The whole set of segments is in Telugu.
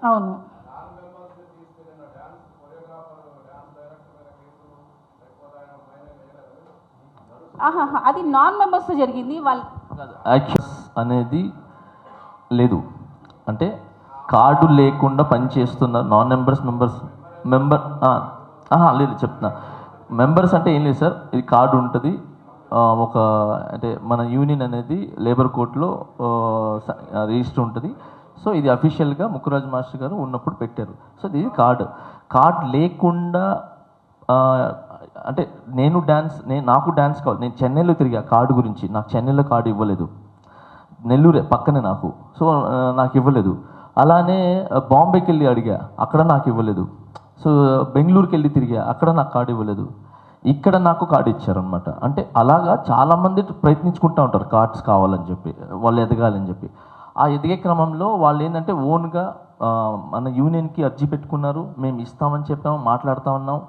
అవును. అది నాన్ మెంబర్స్తో జరిగింది. వాళ్ళు యాక్షన్ అనేది లేదు, అంటే కార్డు లేకుండా పనిచేస్తున్న నాన్ మెంబర్స్ లేదు చెప్తున్నా. మెంబర్స్ అంటే ఏం లేదు సార్, ఇది కార్డు ఉంటుంది. ఒక అంటే మన యూనియన్ అనేది లేబర్ కోర్టులో రిజిస్టర్ ఉంటుంది. సో ఇది అఫీషియల్గా ముక్కురాజ్ మాస్టర్ గారు ఉన్నప్పుడు పెట్టారు. సో ఇది కార్డ్ లేకుండా అంటే నాకు డ్యాన్స్ కావాలి. నేను చెన్నైలో తిరిగా కార్డు గురించి, నాకు చెన్నైలో కార్డు ఇవ్వలేదు. నెల్లూరే పక్కనే నాకు, సో నాకు ఇవ్వలేదు. అలానే బాంబేకి వెళ్ళి అడిగా, అక్కడ నాకు ఇవ్వలేదు. సో బెంగళూరుకి వెళ్ళి తిరిగా, అక్కడ నాకు కార్డు ఇవ్వలేదు. ఇక్కడ నాకు కార్డు ఇచ్చారనమాట. అంటే అలాగా చాలామంది ప్రయత్నించుకుంటూ ఉంటారు కార్డ్స్ కావాలని చెప్పి, వాళ్ళు ఎదగాలని చెప్పి. ఆ ఎదిగే క్రమంలో వాళ్ళు ఏంటంటే ఓన్గా మన యూనియన్కి అర్జీ పెట్టుకున్నారు. మేము ఇస్తామని చెప్పాము, మాట్లాడుతూ ఉన్నాం.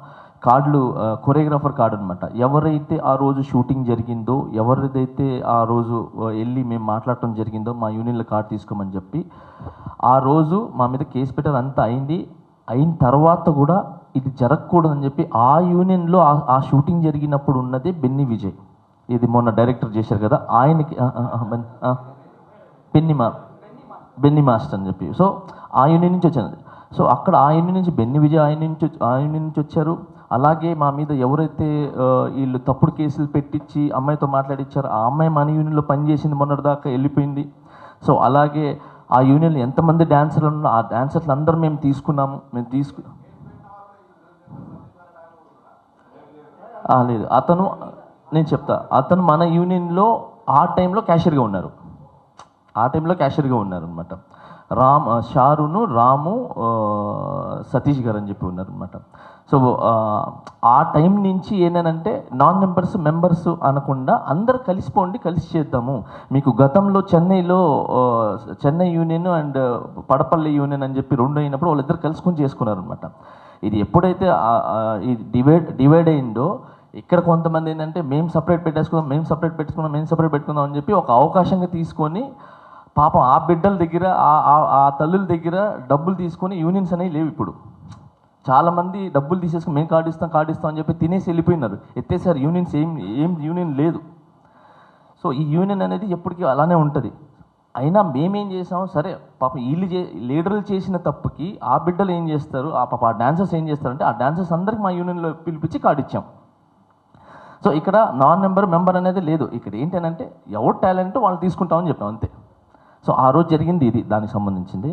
కార్డులు కొరియోగ్రాఫర్ కార్డు అనమాట. ఎవరైతే ఆ రోజు షూటింగ్ జరిగిందో, ఎవరిదైతే ఆ రోజు వెళ్ళి మేము మాట్లాడటం జరిగిందో మా యూనియన్లో కార్డు తీసుకోమని చెప్పి ఆ రోజు మా మీద కేసు పెట్టారు. అంతా అయిన తర్వాత కూడా ఇది జరగకూడదని చెప్పి ఆ యూనియన్లో ఆ షూటింగ్ జరిగినప్పుడు ఉన్నదే బెన్నీ విజయ్, ఇది మొన్న డైరెక్టర్ చేశారు కదా ఆయనకి బెన్నీ మాస్టర్ అని చెప్పి. సో ఆ యూనియన్ నుంచి వచ్చాను. సో అక్కడ ఆ యూనియన్ నుంచి బెన్నీ విజయ్ ఆ యూనియన్ నుంచి వచ్చారు. అలాగే మా మీద ఎవరైతే వీళ్ళు తప్పుడు కేసులు పెట్టించి అమ్మాయితో మాట్లాడిచ్చారో ఆ అమ్మాయి మన యూనియన్లో పనిచేసింది, మొన్నటిదాకా వెళ్ళిపోయింది. సో అలాగే ఆ యూనియన్లో ఎంతమంది డాన్సర్లు ఉన్నారో ఆ డాన్సర్లు అందరూ మేము తీసుకున్నాము. లేదు, నేను చెప్తా, అతను మన యూనియన్లో ఆ టైంలో క్యాషియర్గా ఉన్నారు అనమాట. షారును రాము సతీష్ గారు అని చెప్పి ఉన్నారనమాట. సో ఆ టైం నుంచి ఏంటంటే నాన్ మెంబర్స్ అనకుండా అందరు కలిసిపోండి, కలిసి చేద్దాము. మీకు గతంలో చెన్నై యూనియన్ అండ్ పడపల్లి యూనియన్ అని చెప్పి రెండు అయినప్పుడు వాళ్ళిద్దరు కలుసుకొని చేసుకున్నారనమాట. ఇది ఎప్పుడైతే ఈ డివైడ్ అయిందో ఇక్కడ కొంతమంది ఏంటంటే మేము సపరేట్ పెట్టుకుందాం అని చెప్పి ఒక అవకాశంగా తీసుకొని పాపం ఆ బిడ్డల దగ్గర ఆ తల్లుల దగ్గర డబ్బులు తీసుకొని యూనియన్స్ అనేవి లేవు. ఇప్పుడు చాలామంది డబ్బులు తీసేసుకుని మేము కార్డు ఇస్తాం అని చెప్పి తినేసి వెళ్ళిపోయినారు, ఎత్తేసారు. యూనియన్స్ ఏం యూనియన్ లేదు. సో ఈ యూనియన్ అనేది ఎప్పటికీ అలానే ఉంటుంది. అయినా మేమేం చేసాం, సరే పాపం లీడర్లు చేసిన తప్పుకి ఆ బిడ్డలు ఏం చేస్తారు, ఆ డాన్సర్స్ ఏం చేస్తారంటే ఆ డాన్సర్స్ అందరికి మా యూనియన్లో పిలిపించి కార్డు ఇచ్చాం. సో ఇక్కడ నాన్ మెంబర్ అనేది లేదు. ఇక్కడ ఏంటంటే ఎవరు టాలెంట్ వాళ్ళు తీసుకుంటామని చెప్పాం అంతే. సో ఆ రోజు జరిగింది ఇది, దానికి సంబంధించింది.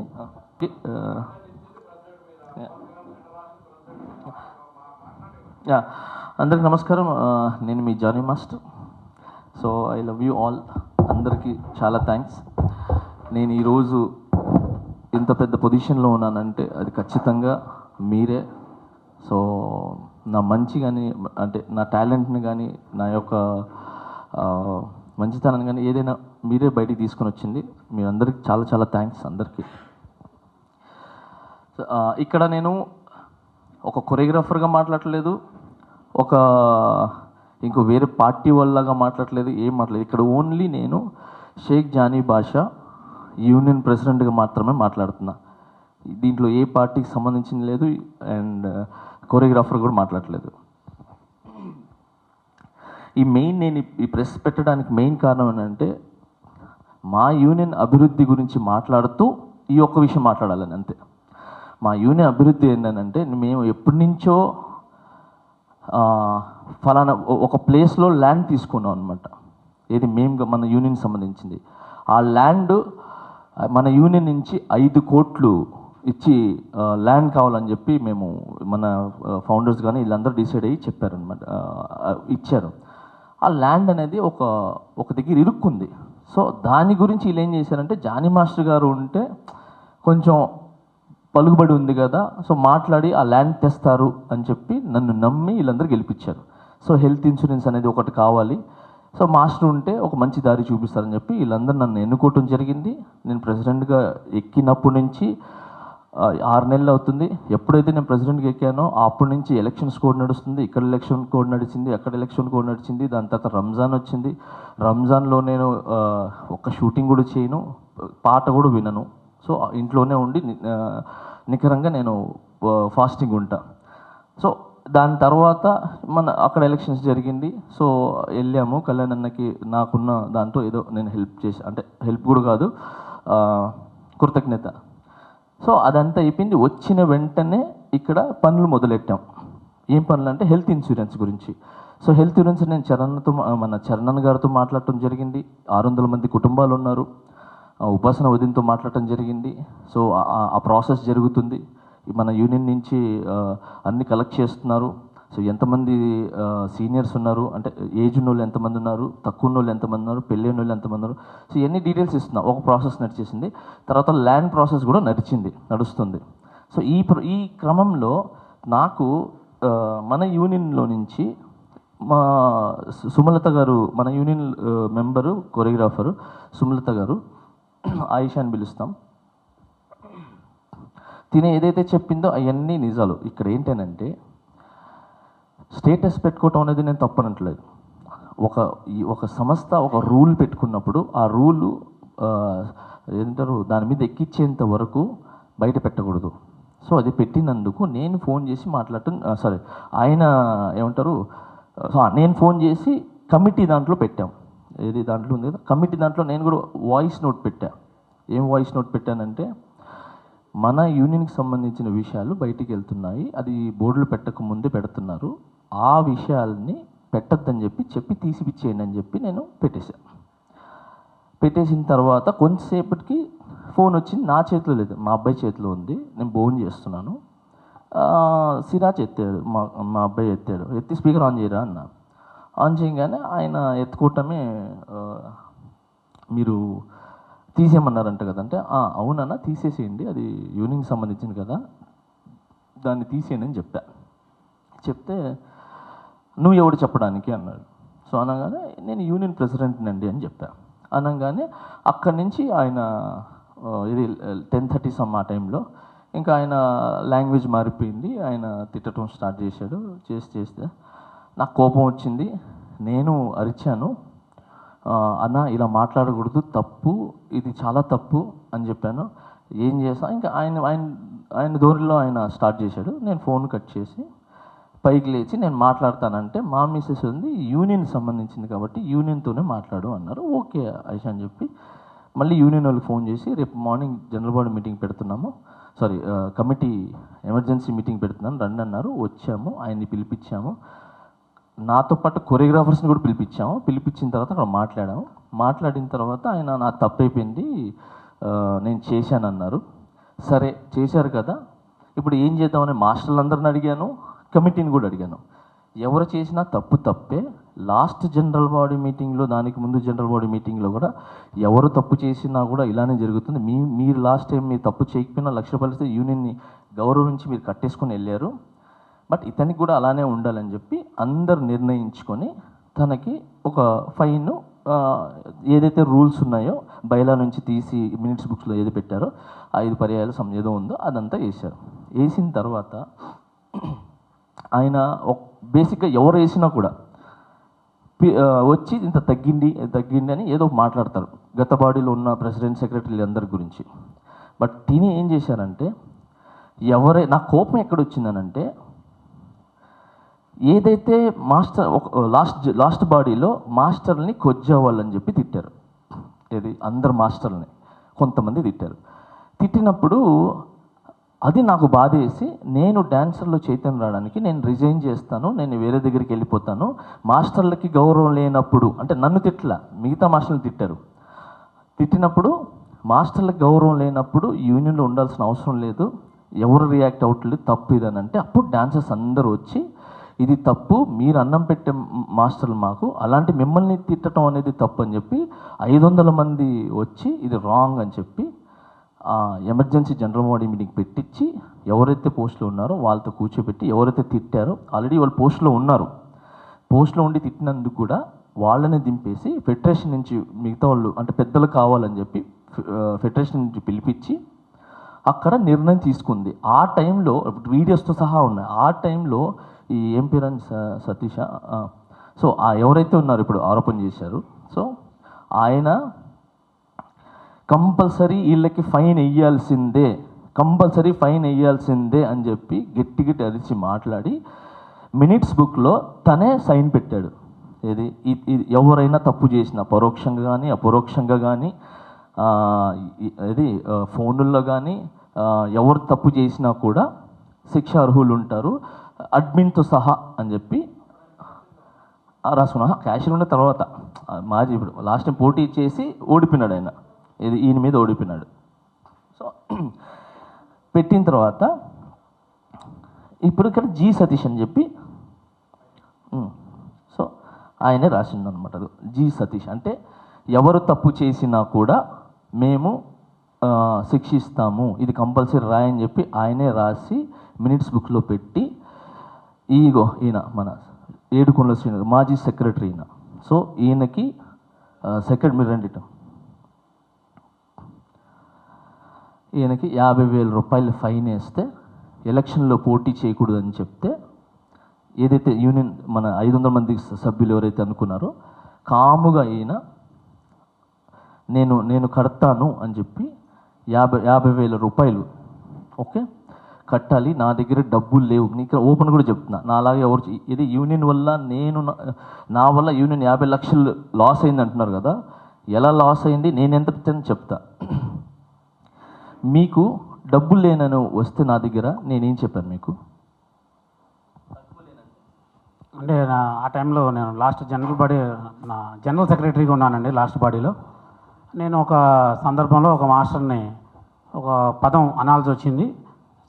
అందరికి నమస్కారం, నేను మీ Johnny master. So I love you all. అందరికీ చాలా థ్యాంక్స్. నేను ఈరోజు ఇంత పెద్ద పొజిషన్లో ఉన్నానంటే అది ఖచ్చితంగా మీరే. సో నా మంచి కానీ అంటే నా టాలెంట్ని కానీ నా యొక్క మంచితనాన్ని కానీ ఏదైనా మీరే బయటికి తీసుకొని వచ్చింది. మీ అందరికి చాలా చాలా థ్యాంక్స్ అందరికీ. ఇక్కడ నేను ఒక కొరియోగ్రాఫర్గా మాట్లాడలేదు, ఇంకో వేరే పార్టీ వాళ్ళగా మాట్లాడలేదు, ఏం మాట్లాడలేదు. ఇక్కడ ఓన్లీ నేను షేక్ జానీ బాషా యూనియన్ ప్రెసిడెంట్గా మాత్రమే మాట్లాడుతున్నా. దీంట్లో ఏ పార్టీకి సంబంధించింది లేదు అండ్ కొరియోగ్రాఫర్ కూడా మాట్లాడలేదు. నేను ఈ ప్రెస్ పెట్టడానికి మెయిన్ కారణం ఏంటంటే మా యూనియన్ అభివృద్ధి గురించి మాట్లాడుతూ ఈ ఒక్క విషయం మాట్లాడాలని అంతే. మా యూనియన్ అభివృద్ధి ఏంటంటే మేము ఎప్పటి నుంచో ఫలానా ఒక ప్లేస్లో ల్యాండ్ తీసుకున్నాం అనమాట. ఏది మేము మన యూనియన్ సంబంధించింది. ఆ ల్యాండ్ మన యూనియన్ నుంచి 5 కోట్లు ఇచ్చి ల్యాండ్ కావాలని చెప్పి మేము మన ఫౌండర్స్ కానీ వీళ్ళందరూ డిసైడ్ అయ్యి చెప్పారనమాట, ఇచ్చారు. ఆ ల్యాండ్ అనేది ఒక దగ్గర ఇరుక్కుంది. సో దాని గురించి వీళ్ళు ఏం చేశారంటే జానీ మాస్టర్ గారు ఉంటే కొంచెం పలుకుబడి ఉంది కదా, సో మాట్లాడి ఆ ల్యాండ్ తెస్తారు అని చెప్పి నన్ను నమ్మి వీళ్ళందరూ గెలిపించారు. సో హెల్త్ ఇన్సూరెన్స్ అనేది ఒకటి కావాలి, సో మాస్టర్ ఉంటే ఒక మంచి దారి చూపిస్తారని చెప్పి వీళ్ళందరూ నన్ను ఎన్నుకోవటం జరిగింది. నేను ప్రెసిడెంట్గా ఎక్కినప్పటి నుంచి 6 నెలలు అవుతుంది. ఎప్పుడైతే నేను ప్రెసిడెంట్కి ఎక్కానో అప్పటి నుంచి ఎలక్షన్స్ కోడ్ నడుస్తుంది. ఇక్కడ ఎలక్షన్ కోడ్ నడిచింది, అక్కడ ఎలక్షన్ కోడ్ నడిచింది. దాని తర్వాత రంజాన్ వచ్చింది. రంజాన్లో నేను ఒక్క షూటింగ్ కూడా చేయను, పాట కూడా వినను. సో ఇంట్లోనే ఉండి నికరంగా నేను ఫాస్టింగ్ ఉంటా. సో దాని తర్వాత అక్కడ ఎలక్షన్స్ జరిగింది. సో వెళ్ళాము కళ్యాణ్ అన్నకి. నాకున్న దాంట్లో ఏదో నేను హెల్ప్ చేసి, అంటే హెల్ప్ కూడా కాదు, కృతజ్ఞత. సో అదంతా అయిపోయింది. వచ్చిన వెంటనే ఇక్కడ పనులు మొదలెట్టాం. ఏం పనులు అంటే హెల్త్ ఇన్సూరెన్స్ గురించి. సో హెల్త్ ఇన్సూరెన్స్ నేను చరణ్ గారితో మాట్లాడటం జరిగింది. 600 మంది కుటుంబాలు ఉన్నారు. ఉపాసన వదినతో మాట్లాడటం జరిగింది. సో ఆ ప్రాసెస్ జరుగుతుంది. మన యూనియన్ నుంచి అన్ని కలెక్ట్ చేస్తున్నారు. సో ఎంతమంది సీనియర్స్ ఉన్నారు, అంటే ఏజ్ ఉన్న వాళ్ళు ఎంతమంది ఉన్నారు, తక్కువ ఉన్న వాళ్ళు ఎంతమంది ఉన్నారు, పెళ్ళైన వాళ్ళు ఎంతమంది ఉన్నారు. సో ఇవన్నీ డీటెయిల్స్ ఇస్తున్నాం. ఒక ప్రాసెస్ నడిచేసింది. తర్వాత ల్యాండ్ ప్రాసెస్ కూడా నడుస్తుంది. సో ఈ క్రమంలో నాకు మన యూనియన్లో నుంచి మా సుమలత గారు, మన యూనియన్ మెంబరు, కొరియోగ్రాఫరు సుమలత గారు, ఆయిషా అని పిలుస్తాం. తినే ఏదైతే చెప్పిందో అవన్నీ నిజాలు. ఇక్కడ ఏంటనంటే స్టేటస్ పెట్టుకోవటం అనేది నేను తప్పనట్లేదు. ఒక సంస్థ ఒక రూల్ పెట్టుకున్నప్పుడు ఆ రూలు ఏంటారు దాని మీద ఎక్కించేంత వరకు బయట పెట్టకూడదు. సో అది పెట్టినందుకు నేను ఫోన్ చేసి మాట్లాడటం, ఆయన ఏమంటారు, నేను ఫోన్ చేసి కమిటీ దాంట్లో పెట్టాం. ఏది దాంట్లో ఉంది కదా కమిటీ, దాంట్లో నేను కూడా వాయిస్ నోట్ పెట్టా. ఏం వాయిస్ నోట్ పెట్టానంటే, మన యూనియన్కి సంబంధించిన విషయాలు బయటికి వెళ్తున్నాయి, అది బోర్డులు పెట్టక ముందే పెడుతున్నారు, ఆ విషయాల్ని పెట్టద్దని చెప్పి తీసిపిచ్చేయండి అని చెప్పి నేను పెట్టేసిన తర్వాత కొంతసేపటికి ఫోన్ వచ్చింది. నా చేతిలో లేదు, మా అబ్బాయి చేతిలో ఉంది. నేను ఫోన్ చేస్తున్నాను. సిరాజ్ ఎత్తాడు, మా అబ్బాయి ఎత్తాడు. ఎత్తి స్పీకర్ ఆన్ చేయరా అన్న. ఆన్ చేయగానే ఆయన ఎత్తుకోవటమే, మీరు తీసేయమన్నారంట కదంటే, అవునన్నా తీసేసేయండి, అది యూనియన్కి సంబంధించింది కదా, దాన్ని తీసేయండి అని చెప్తే నువ్వు ఎవడు చెప్పడానికి అన్నాడు. సో అనగానే నేను యూనియన్ ప్రెసిడెంట్నండి అని అనగానే అక్కడి నుంచి ఆయన ఇది 10:30 సమ్ ఆ టైంలో ఇంకా ఆయన లాంగ్వేజ్ మారిపోయింది. ఆయన తిట్టడం స్టార్ట్ చేశాడు. చేస్తే నాకు కోపం వచ్చింది. నేను అరిచాను, అన్న ఇలా మాట్లాడకూడదు, తప్పు, ఇది చాలా తప్పు అని చెప్పాను. ఏం చేసా ఇంకా ఆయన ధోరణిలో ఆయన స్టార్ట్ చేశాడు. నేను ఫోన్ కట్ చేసి పైకి లేచి నేను మాట్లాడతానంటే, మా మిస్సెస్ ఉంది, యూనియన్ సంబంధించింది కాబట్టి యూనియన్తోనే మాట్లాడు అన్నారు. ఓకే ఐషా అని చెప్పి మళ్ళీ యూనియన్ వాళ్ళకి ఫోన్ చేసి, రేపు మార్నింగ్ జనరల్ బాడీ మీటింగ్ పెడుతున్నాము, కమిటీ ఎమర్జెన్సీ మీటింగ్ పెడుతున్నాను రండి అన్నారు. వచ్చాము, ఆయన్ని పిలిపించాము. నాతో పాటు కొరియోగ్రాఫర్స్ని కూడా పిలిపించిన తర్వాత అక్కడ మాట్లాడిన తర్వాత ఆయన నా తప్పైపోయింది, నేను చేశానన్నారు. సరే చేశారు కదా, ఇప్పుడు ఏం చేద్దామని మాస్టర్లందరిని అడిగాను, కమిటీని కూడా అడిగాను. ఎవరు చేసినా తప్పే. లాస్ట్ జనరల్ బాడీ మీటింగ్లో, దానికి ముందు జనరల్ బాడీ మీటింగ్లో కూడా ఎవరు తప్పు చేసినా కూడా ఇలానే జరుగుతుంది. మీరు లాస్ట్ టైం మీరు తప్పు చేయకపోయినా 1,00,000 రూపాయలు యూనియన్ని గౌరవించి మీరు కట్టేసుకొని వెళ్ళారు. బట్ ఇతనికి కూడా అలానే ఉండాలని చెప్పి అందరు నిర్ణయించుకొని తనకి ఒక ఫైన్, ఏదైతే రూల్స్ ఉన్నాయో బైలా నుంచి తీసి మినిట్స్ బుక్స్లో ఏది పెట్టారో 5 పర్యాయాలు ఏదో ఉందో అదంతా వేశారు. వేసిన తర్వాత ఆయన బేసిక్గా ఎవరు వేసినా కూడా వచ్చి ఇంత తగ్గింది అని ఏదో మాట్లాడతారు గత బాడీలో ఉన్న ప్రెసిడెంట్, సెక్రటరీలు అందరి గురించి. బట్ తిని ఏం చేశారంటే, నా కోపం ఎక్కడొచ్చిందనంటే, ఏదైతే మాస్టర్ లాస్ట్ బాడీలో మాస్టర్ని కొజ్జావాళ్ళని చెప్పి తిట్టారు. ఏది అందరు మాస్టర్ని కొంతమంది తిట్టినప్పుడు అది నాకు బాధేసి, నేను డాన్సర్లో చైతన్యం రావడానికి నేను రిజైన్ చేస్తాను, నేను వేరే దగ్గరికి వెళ్ళిపోతాను. మాస్టర్లకి గౌరవం లేనప్పుడు, అంటే నన్ను తిట్టలా, మిగతా మాస్టర్లు తిట్టినప్పుడు మాస్టర్లకు గౌరవం లేనప్పుడు యూనియన్లో ఉండాల్సిన అవసరం లేదు, ఎవరు రియాక్ట్ అవ్వట్లేదు, తప్పు ఇదనంటే అప్పుడు డాన్సర్స్ అందరూ వచ్చి ఇది తప్పు, మీరు అన్నం పెట్టే మాస్టర్లు మాకు, అలాంటి మిమ్మల్ని తిట్టడం అనేది తప్పు అని చెప్పి 500 మంది వచ్చి ఇది రాంగ్ అని చెప్పి ఎమర్జెన్సీ జనరల్ బాడీ మీటింగ్ పెట్టించి ఎవరైతే పోస్టులో ఉన్నారో వాళ్ళతో కూర్చోబెట్టి, ఎవరైతే తిట్టారో ఆల్రెడీ వాళ్ళు పోస్టులో ఉండి తిట్టినందుకు కూడా వాళ్ళని దింపేసి ఫెడరేషన్ నుంచి మిగతా వాళ్ళు, అంటే పెద్దలు కావాలని చెప్పి ఫెడరేషన్ నుంచి పిలిపించి అక్కడ నిర్ణయం తీసుకుంది. ఆ టైంలో వీడియోస్తో సహా ఉన్నాయి. ఆ టైంలో ఈ ఏం పేరు అని సతీష, సో ఎవరైతే ఉన్నారో ఇప్పుడు ఆరోపణ చేశారు, సో ఆయన కంపల్సరీ వీళ్ళకి ఫైన్ వేయాల్సిందే, కంపల్సరీ ఫైన్ వేయాల్సిందే అని చెప్పి గట్టి గట్టి అరిచి మాట్లాడి మినిట్స్ బుక్లో తనే సైన్ పెట్టాడు. ఇది ఎవరైనా తప్పు చేసిన పరోక్షంగా కానీ అపరోక్షంగా కానీ ఇది ఫోనుల్లో కానీ ఎవరు తప్పు చేసినా కూడా శిక్ష అర్హులు ఉంటారు అడ్మిన్తో సహా అని చెప్పి రాసుకున్నా. క్యాషియర్ ఉన్న తర్వాత మాజీ ఇప్పుడు లాస్ట్ టైం పోటీ చేసి ఓడిపోయినాడు ఆయన, ఇది ఈయన మీద ఓడిపోయినాడు. సో పెట్టిన తర్వాత ఇప్పుడు ఇక్కడ జి సతీష్ అని చెప్పి సో ఆయనే రాసిందనమాట. అది జి సతీష్ అంటే ఎవరు తప్పు చేసినా కూడా మేము శిక్షిస్తాము, ఇది కంపల్సరీ రాయని చెప్పి ఆయనే రాసి మినిట్స్ బుక్లో పెట్టి ఈయన మన ఏడుకొండల శ్రీనివాస్ మాజీ సెక్రటరీ ఈయన. సో ఈయనకి సెక్రటరీ మీరు రండి, ఈయనకి 50,000 రూపాయలు ఫైన్ వేస్తే ఎలక్షన్లో పోటీ చేయకూడదని చెప్తే ఏదైతే యూనియన్ మన 500 మంది సభ్యులు ఎవరైతే అనుకున్నారో కాముగా ఈయన నేను కడతాను అని చెప్పి 50,000 రూపాయలు ఓకే కట్టాలి, నా దగ్గర డబ్బులు లేవు, నీకు ఓపెన్ కూడా చెప్తున్నా, నాలాగే ఎవరు ఇది యూనియన్ వల్ల నా వల్ల యూనియన్ 50 లక్షలు లాస్ అయింది అంటున్నారు కదా, ఎలా లాస్ అయింది నేను ఎంత పెట్టాను చెప్తా. మీకు డబ్బులు లేనని వస్తే నా దగ్గర నేనేం చెప్పాను మీకు అంటే ఆ టైంలో నేను లాస్ట్ నా జనరల్ సెక్రటరీగా ఉన్నానండి. లాస్ట్ బాడీలో నేను ఒక సందర్భంలో ఒక మాస్టర్ని ఒక పదం అనాల్సి వచ్చింది.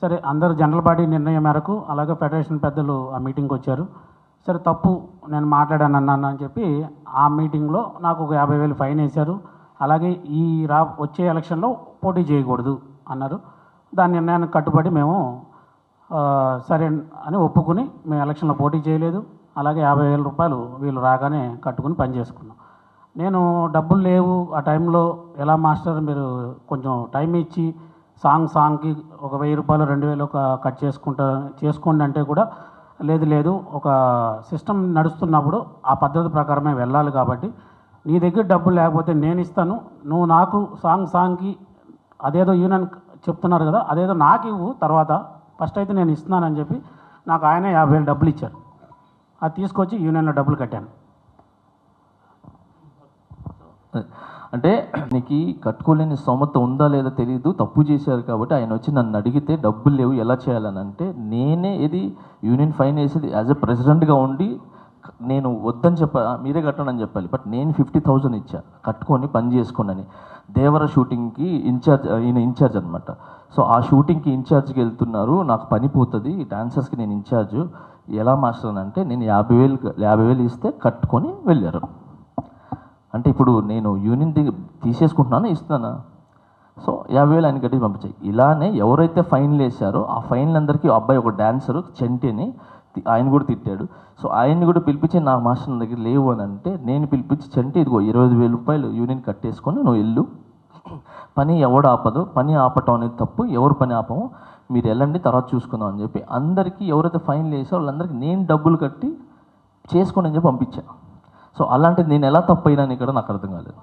సరే అందరూ జనరల్ బాడీ నిర్ణయం మేరకు అలాగే ఫెడరేషన్ పెద్దలు ఆ మీటింగ్కి వచ్చారు. సరే తప్పు నేను మాట్లాడాను అన్నాను అని చెప్పి ఆ మీటింగ్లో నాకు ఒక 50,000 ఫైన్ వేశారు. అలాగే వచ్చే ఎలక్షన్లో పోటీ చేయకూడదు అన్నారు. దాని నిర్ణయానికి కట్టుబడి మేము సరే అని ఒప్పుకుని మేము ఎలక్షన్లో పోటీ చేయలేదు. అలాగే 50,000 రూపాయలు వీళ్ళు రాగానే కట్టుకుని పని చేసుకున్నాం. నేను డబ్బులు లేవు ఆ టైంలో, ఎలా మాస్టర్ మీరు కొంచెం టైం ఇచ్చి సాంగ్కి ఒక 1,000 రూపాయలు 2,000 కట్ చేసుకోండి అంటే కూడా లేదు ఒక సిస్టమ్ నడుస్తున్నప్పుడు ఆ పద్ధతి ప్రకారమే వెళ్ళాలి కాబట్టి నీ దగ్గర డబ్బులు లేకపోతే నేను ఇస్తాను, నువ్వు నాకు సాంగ్కి అదేదో యూనియన్ చెప్తున్నారు కదా అదేదో నాకు ఇవ్వు, తర్వాత ఫస్ట్ అయితే నేను ఇస్తున్నానని చెప్పి నాకు ఆయనే 50,000 డబ్బులు ఇచ్చారు. అది తీసుకొచ్చి యూనియన్లో డబ్బులు కట్టాను. అంటే నీకు కట్టుకోలేని స్తోమత ఉందా లేదా తెలియదు, తప్పు చేశారు కాబట్టి ఆయన వచ్చి నన్ను అడిగితే డబ్బులు లేవు ఎలా చేయాలని అంటే నేనే ఇది యూనియన్ ఫైన్ వేసేది యాజ్ ఎ ప్రెసిడెంట్గా ఉండి నేను వద్దని మీరే కట్టండి అని చెప్పాలి. బట్ నేను 50,000 ఇచ్చా కట్టుకొని పని చేసుకోండి అని. దేవర షూటింగ్కి ఈయన ఇన్ఛార్జ్ అనమాట. సో ఆ షూటింగ్కి ఇన్ఛార్జ్కి వెళ్తున్నారు, నాకు పని పోతుంది, డాన్సర్స్కి నేను ఇన్ఛార్జ్, ఎలా మాస్టర్ అని అంటే నేను 50,000 ఇస్తే కట్టుకొని వెళ్ళారు. అంటే ఇప్పుడు నేను యూనియన్ తీసేసుకుంటున్నాను ఇస్తున్నానా, సో 50,000 ఆయన కట్టి పంపించాయి. ఇలానే ఎవరైతే ఫైన్లు వేశారో ఆ ఫైన్లందరికీ అబ్బాయి ఒక డాన్సరు చెంటిని ఆయన కూడా తిట్టాడు. సో ఆయన్ని కూడా పిలిపించి నా మాస్టర్ నా దగ్గర లేవు అని అంటే నేను పిలిపించి చెంటి ఇదిగో 25,000 రూపాయలు యూనియన్ కట్టేసుకొని నువ్వు వెళ్ళు, పని ఎవడు ఆపదు, పని ఆపటం అనేది తప్పు, ఎవరు పని ఆపము, మీరు వెళ్ళండి తర్వాత చూసుకుందాం అని చెప్పి అందరికీ ఎవరైతే ఫైన్లు వేసారో వాళ్ళందరికీ నేను డబ్బులు కట్టి చేసుకోండి అని చెప్పి పంపించా. సో అలాంటిది నేను ఎలా తప్పు అయినాను ఇక్కడ నాకు అర్థం కాలేదు.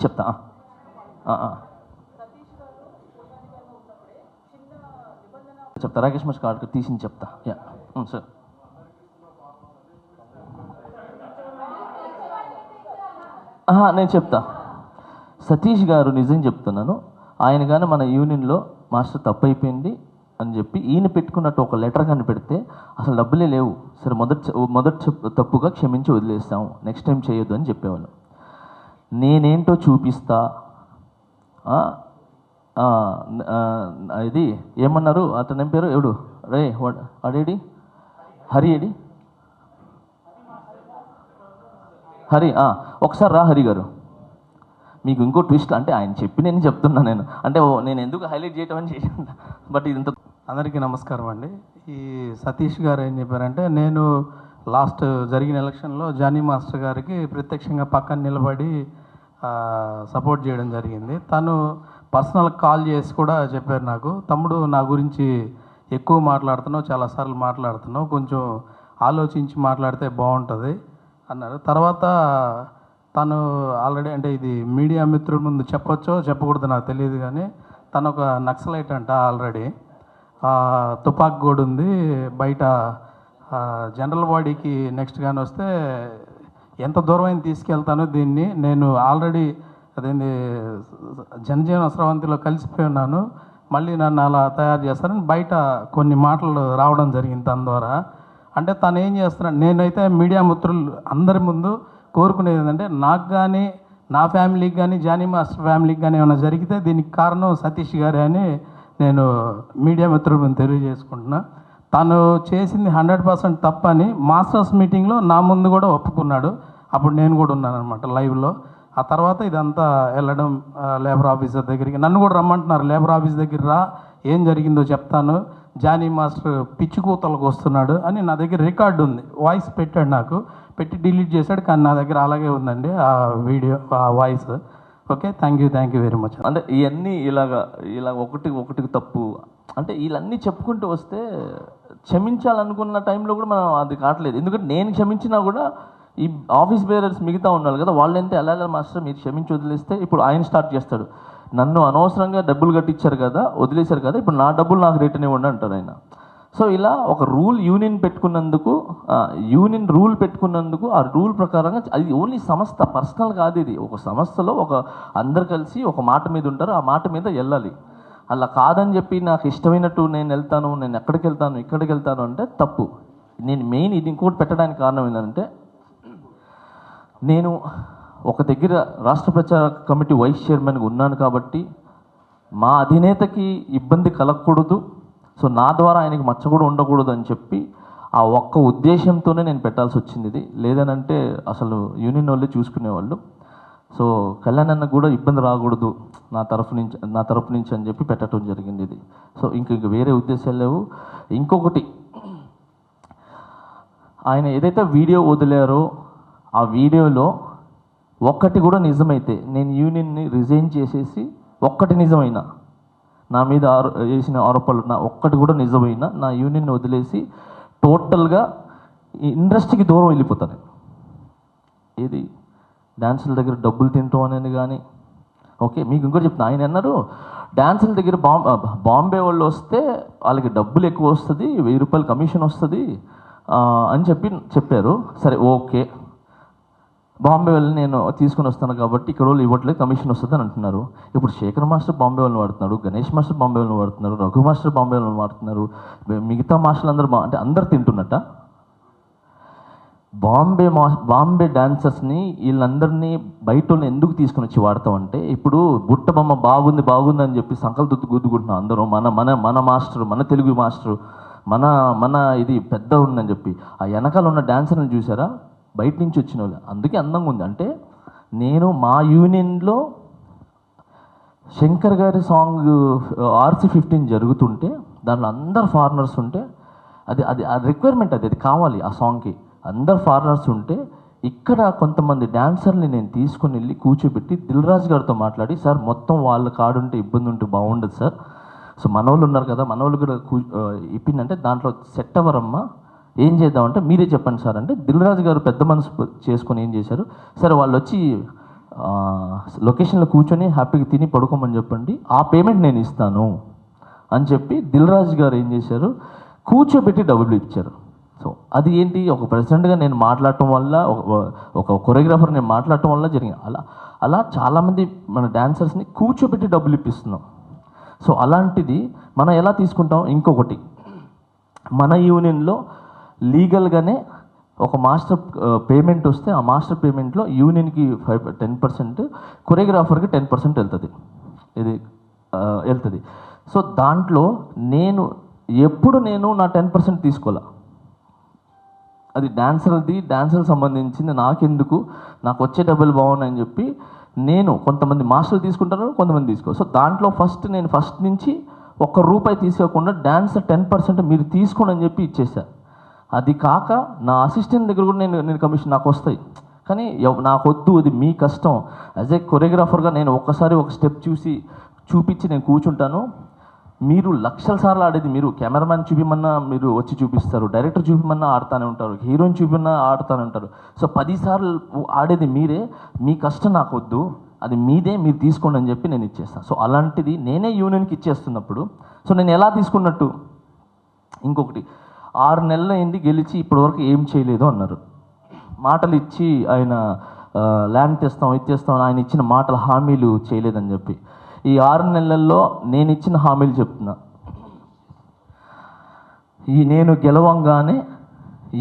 చెప్తా రాకేష్ మాస్టర్ కార్డు తీసింది చెప్తా. Yeah sir. నేను చెప్తా. సతీష్ గారు నిజం చెప్తున్నాను, ఆయన కానీ మన యూనియన్లో మాస్టర్ తప్పు అయిపోయింది అని చెప్పి ఈయన పెట్టుకున్నట్టు ఒక లెటర్ కానీ పెడితే అసలు డబ్బులే లేవు, సరే మొదటి తప్పుగా క్షమించి వదిలేస్తాము, నెక్స్ట్ టైం చేయొద్దు అని చెప్పేవాళ్ళు. నేనేంటో చూపిస్తా, ఇది ఏమన్నారు అతను ఏం పేరు ఎవడు రే అడేడి హరి ఏడి హరి ఒకసారి రా హరి గారు, మీకు ఇంకో ట్విస్ట్ అంటే ఆయన చెప్పి నేను చెప్తున్నా నేను అంటే నేను ఎందుకు హైలైట్ చేయటం అని చేసాను. బట్ ఇదంతా అందరికీ నమస్కారం అండి. ఈ సతీష్ గారు ఏం చెప్పారంటే నేను లాస్ట్ జరిగిన ఎలక్షన్లో జానీ మాస్టర్ గారికి ప్రత్యక్షంగా పక్కన నిలబడి సపోర్ట్ చేయడం జరిగింది. తను పర్సనల్ కాల్ చేసి కూడా చెప్పారు నాకు, తమ్ముడు నా గురించి ఎక్కువ మాట్లాడుతున్నావు, చాలాసార్లు మాట్లాడుతున్నావు, కొంచెం ఆలోచించి మాట్లాడితే బాగుంటుంది అన్నారు. తర్వాత తను ఆల్రెడీ అంటే ఇది మీడియా మిత్రుల ముందు చెప్పొచ్చో చెప్పకూడదు నాకు తెలియదు, కానీ తను ఒక నక్సలైట్ అంట ఆల్రెడీ. తుపాక్ గోడు ఉంది బయట. జనరల్ బాడీకి నెక్స్ట్ కానీ వస్తే ఎంత దూరమైన తీసుకెళ్తానో దీన్ని, నేను ఆల్రెడీ అదేంది జనజీవన స్రవంతిలో కలిసిపోయి ఉన్నాను, మళ్ళీ నన్ను అలా తయారు చేస్తారని బయట కొన్ని మాటలు రావడం జరిగింది తన ద్వారా. అంటే తను ఏం చేస్తున్నాడు, నేనైతే మీడియా మిత్రులు అందరి ముందు కోరుకునేది ఏంటంటే, నాకు కానీ నా ఫ్యామిలీకి కానీ జానీ మాస్టర్ ఫ్యామిలీకి కానీ ఏమైనా జరిగితే దీనికి కారణం సతీష్ గారే అని నేను మీడియా మిత్రుల ముందు తెలియజేసుకుంటున్నా. తను చేసింది 100% తప్పని మాస్టర్స్ మీటింగ్లో నా ముందు కూడా ఒప్పుకున్నాడు. అప్పుడు నేను కూడా ఉన్నాను అనమాట లైవ్లో. ఆ తర్వాత ఇదంతా వెళ్ళడం లేబర్ ఆఫీసర్ దగ్గరికి, నన్ను కూడా రమ్మంటున్నారు, లేబర్ ఆఫీస్ దగ్గర రా, ఏం జరిగిందో చెప్తాను, జానీ మాస్టర్ పిచ్చి కూతలకు వస్తున్నాడు అని నా దగ్గర రికార్డు ఉంది, వాయిస్ పెట్టాడు, నాకు పెట్టి డిలీట్ చేశాడు, కానీ నా దగ్గర అలాగే ఉందండి ఆ వీడియో, ఆ voice. Okay, thank you very much. అంటే ఇవన్నీ ఇలాగ ఒకటికి తప్పు అంటే వీళ్ళన్నీ చెప్పుకుంటూ వస్తే క్షమించాలనుకున్న టైంలో కూడా మనం అది కావట్లేదు. ఎందుకంటే నేను క్షమించినా కూడా ఈ ఆఫీస్ బేరర్స్ మిగతా ఉన్నారు కదా, వాళ్ళంటే ఎలా మాస్టర్ మీరు క్షమించి వదిలేస్తే ఇప్పుడు ఆయన స్టార్ట్ చేస్తాడు, నన్ను అనవసరంగా డబ్బులు కట్టించారు కదా, వదిలేశారు కదా, ఇప్పుడు నా డబ్బులు నాకు రిటర్న్ ఇవ్వండి అంటారు ఆయన. సో ఇలా ఒక యూనియన్ రూల్ పెట్టుకున్నందుకు ఆ రూల్ ప్రకారంగా అది ఓన్లీ సంస్థ పర్సనల్ కాదు, ఇది ఒక సంస్థలో అందరు కలిసి ఒక మాట మీద ఉంటారు, ఆ మాట మీద వెళ్ళాలి. అలా కాదని చెప్పి నాకు ఇష్టమైనట్టు నేను వెళ్తాను, నేను ఎక్కడికి వెళ్తాను ఇక్కడికి వెళ్తాను అంటే తప్పు. నేను మెయిన్ ఇది ఇంకోటి పెట్టడానికి కారణం ఏంటంటే, నేను ఒక దగ్గర రాష్ట్ర ప్రచార కమిటీ వైస్ చైర్మన్గా ఉన్నాను కాబట్టి మా అధినేతకి ఇబ్బంది కలగకూడదు, సో నా ద్వారా ఆయనకి మచ్చ కూడా ఉండకూడదు అని చెప్పి ఆ ఒక్క ఉద్దేశంతోనే నేను పెట్టాల్సి వచ్చింది ఇది. లేదనంటే అసలు యూనియన్ వాళ్ళే చూసుకునేవాళ్ళు. సో కళ్యాణ్ అన్న కూడా ఇబ్బంది రాకూడదు నా తరఫు నుంచి అని చెప్పి పెట్టడం జరిగింది ఇది. సో ఇంక వేరే ఉద్దేశాలు లేవు. ఇంకొకటి, ఆయన ఏదైతే వీడియో వదిలారో ఆ వీడియోలో ఒక్కటి కూడా నిజమైతే, నేను యూనియన్ని రిజైన్ చేసేసి ఒక్కటి నిజమైనా, నా మీద వేసిన ఆరోపణలు ఒక్కటి కూడా నిజమైనా, నా యూనియన్ని వదిలేసి టోటల్గా ఇండస్ట్రీకి దూరం వెళ్ళిపోతాను. ఏది డ్యాన్సుల దగ్గర డబ్బులు తింటాం అనేది కానీ, ఓకే మీకు ఇంకోటి చెప్తాను, ఆయన అన్నారు డ్యాన్సుల దగ్గర బాంబే వాళ్ళు వస్తే వాళ్ళకి డబ్బులు ఎక్కువ వస్తుంది, 1000 రూపాయలు కమిషన్ వస్తుంది అని చెప్పారు. సరే ఓకే, బాంబే వాళ్ళని నేను తీసుకుని వస్తాను కాబట్టి ఇక్కడ వాళ్ళు ఇవ్వట్లేదు, కమిషన్ వస్తుంది అని అంటున్నారు. ఇప్పుడు శేఖర్ మాస్టర్ బాంబే వాళ్ళని వాడుతున్నాడు, గణేష్ మాస్టర్ బాంబే వాళ్ళని వాడుతున్నారు, రఘు మాస్టర్ బాంబే వాళ్ళని వాడుతున్నారు, మిగతా మాస్టర్లు అందరూ అంటే అందరు తింటున్నట్ట. బాంబే డాన్సర్స్ని వీళ్ళందరినీ బయట వాళ్ళని ఎందుకు తీసుకుని వచ్చి వాడతామంటే, ఇప్పుడు బుట్ట బొమ్మ బాగుంది అని చెప్పి సంకల్ గుద్దుకుంటున్నాం అందరూ, మన మాస్టర్, మన తెలుగు మాస్టర్, మన ఇది పెద్ద ఉందని చెప్పి. ఆ వెనకాల ఉన్న డాన్సర్ని చూసారా, బయట నుంచి వచ్చిన వాళ్ళు, అందుకే అందంగా ఉంది. అంటే నేను మా యూనియన్లో శంకర్ గారి సాంగ్ RC15 జరుగుతుంటే దాంట్లో అందరు ఫారినర్స్ ఉంటే, అది రిక్వైర్మెంట్, అది కావాలి ఆ సాంగ్కి, అందరు ఫారినర్స్ ఉంటే ఇక్కడ కొంతమంది డాన్సర్ని నేను తీసుకుని వెళ్ళి కూర్చోబెట్టి దిల్ రాజు గారితో మాట్లాడి, సార్ మొత్తం వాళ్ళ కాడుంటే ఇబ్బంది ఉంటే బాగుండదు సార్, సో మనోళ్ళు ఉన్నారు కదా, మనోళ్ళు కూడా ఇప్పిందంటే దాంట్లో సెట్ అవ్వరమ్మా, ఏం చేద్దామంటే మీరే చెప్పండి సార్ అంటే, దిల్ రాజు గారు పెద్ద మనసు చేసుకొని ఏం చేశారు, సరే వాళ్ళు వచ్చి లొకేషన్లో కూర్చొని హ్యాపీగా తిని పడుకోమని చెప్పండి, ఆ పేమెంట్ నేను ఇస్తాను అని చెప్పి దిల్ రాజు గారు ఏం చేశారు, కూర్చోబెట్టి డబ్బులు ఇచ్చారు. సో అది ఏంటి, ఒక ప్రెసిడెంట్గా నేను మాట్లాడటం వల్ల, ఒక కొరియోగ్రాఫర్ నేను మాట్లాడటం వల్ల జరిగింది. అలా చాలామంది మన డాన్సర్స్ని కూర్చోబెట్టి డబ్బులు ఇప్పిస్తున్నాం. సో అలాంటిది మనం ఎలా తీసుకుంటాం. ఇంకొకటి, మన యూనియన్లో లీగల్గానే ఒక మాస్టర్ పేమెంట్ వస్తే ఆ మాస్టర్ పేమెంట్లో యూనియన్కి 10%, కొరియోగ్రాఫర్కి 10% వెళ్తుంది, ఇది వెళ్తుంది. సో దాంట్లో ఎప్పుడు నేను నా 10% తీసుకోవాలా, అది డాన్సర్కి సంబంధించింది, నాకెందుకు, నాకు వచ్చే డబ్బులు బాగున్నాయని చెప్పి నేను, కొంతమంది మాస్టర్లు తీసుకుంటారు, కొంతమంది తీసుకో. సో దాంట్లో నేను ఫస్ట్ నుంచి ₹1 తీసుకోకుండా డాన్సర్ 10% మీరు తీసుకోండి అని చెప్పి ఇచ్చేసాను. అది కాక నా అసిస్టెంట్ దగ్గర కూడా నేను కమిషన్ నాకు వస్తాయి, కానీ నాకు వద్దు, అది మీ కష్టం. యాజ్ ఏ కొరియోగ్రాఫర్గా నేను ఒక్కసారి ఒక స్టెప్ చూపించి నేను కూర్చుంటాను. మీరు లక్షల సార్లు ఆడేది మీరు కెమెరామ్యాన్ చూపిమన్నా మీరు వచ్చి చూపిస్తారు, డైరెక్టర్ చూపిమన్నా ఆడుతూనే ఉంటారు, హీరోయిన్ చూపిమన్నా ఆడుతూనే ఉంటారు. సో 10 సార్లు ఆడేది మీరే, మీ కష్టం నాకు వద్దు, అది మీదే, మీరు తీసుకోండి అని చెప్పి నేను ఇచ్చేస్తాను. సో అలాంటిది నేనే యూనియన్కి ఇచ్చేస్తున్నప్పుడు సో నేను ఎలా తీసుకున్నట్టు? ఇంకొకటి 6 నెలలు అయింది గెలిచి ఇప్పటివరకు ఏం చేయలేదు అన్నారు. మాటలు ఇచ్చి ఆయన ల్యాండ్ తెస్తాం ఇది తెస్తాం ఆయన ఇచ్చిన మాటల హామీలు చేయలేదని చెప్పి ఈ 6 నెలల్లో నేను ఇచ్చిన హామీలు చెప్తున్నా. నేను గెలవంగానే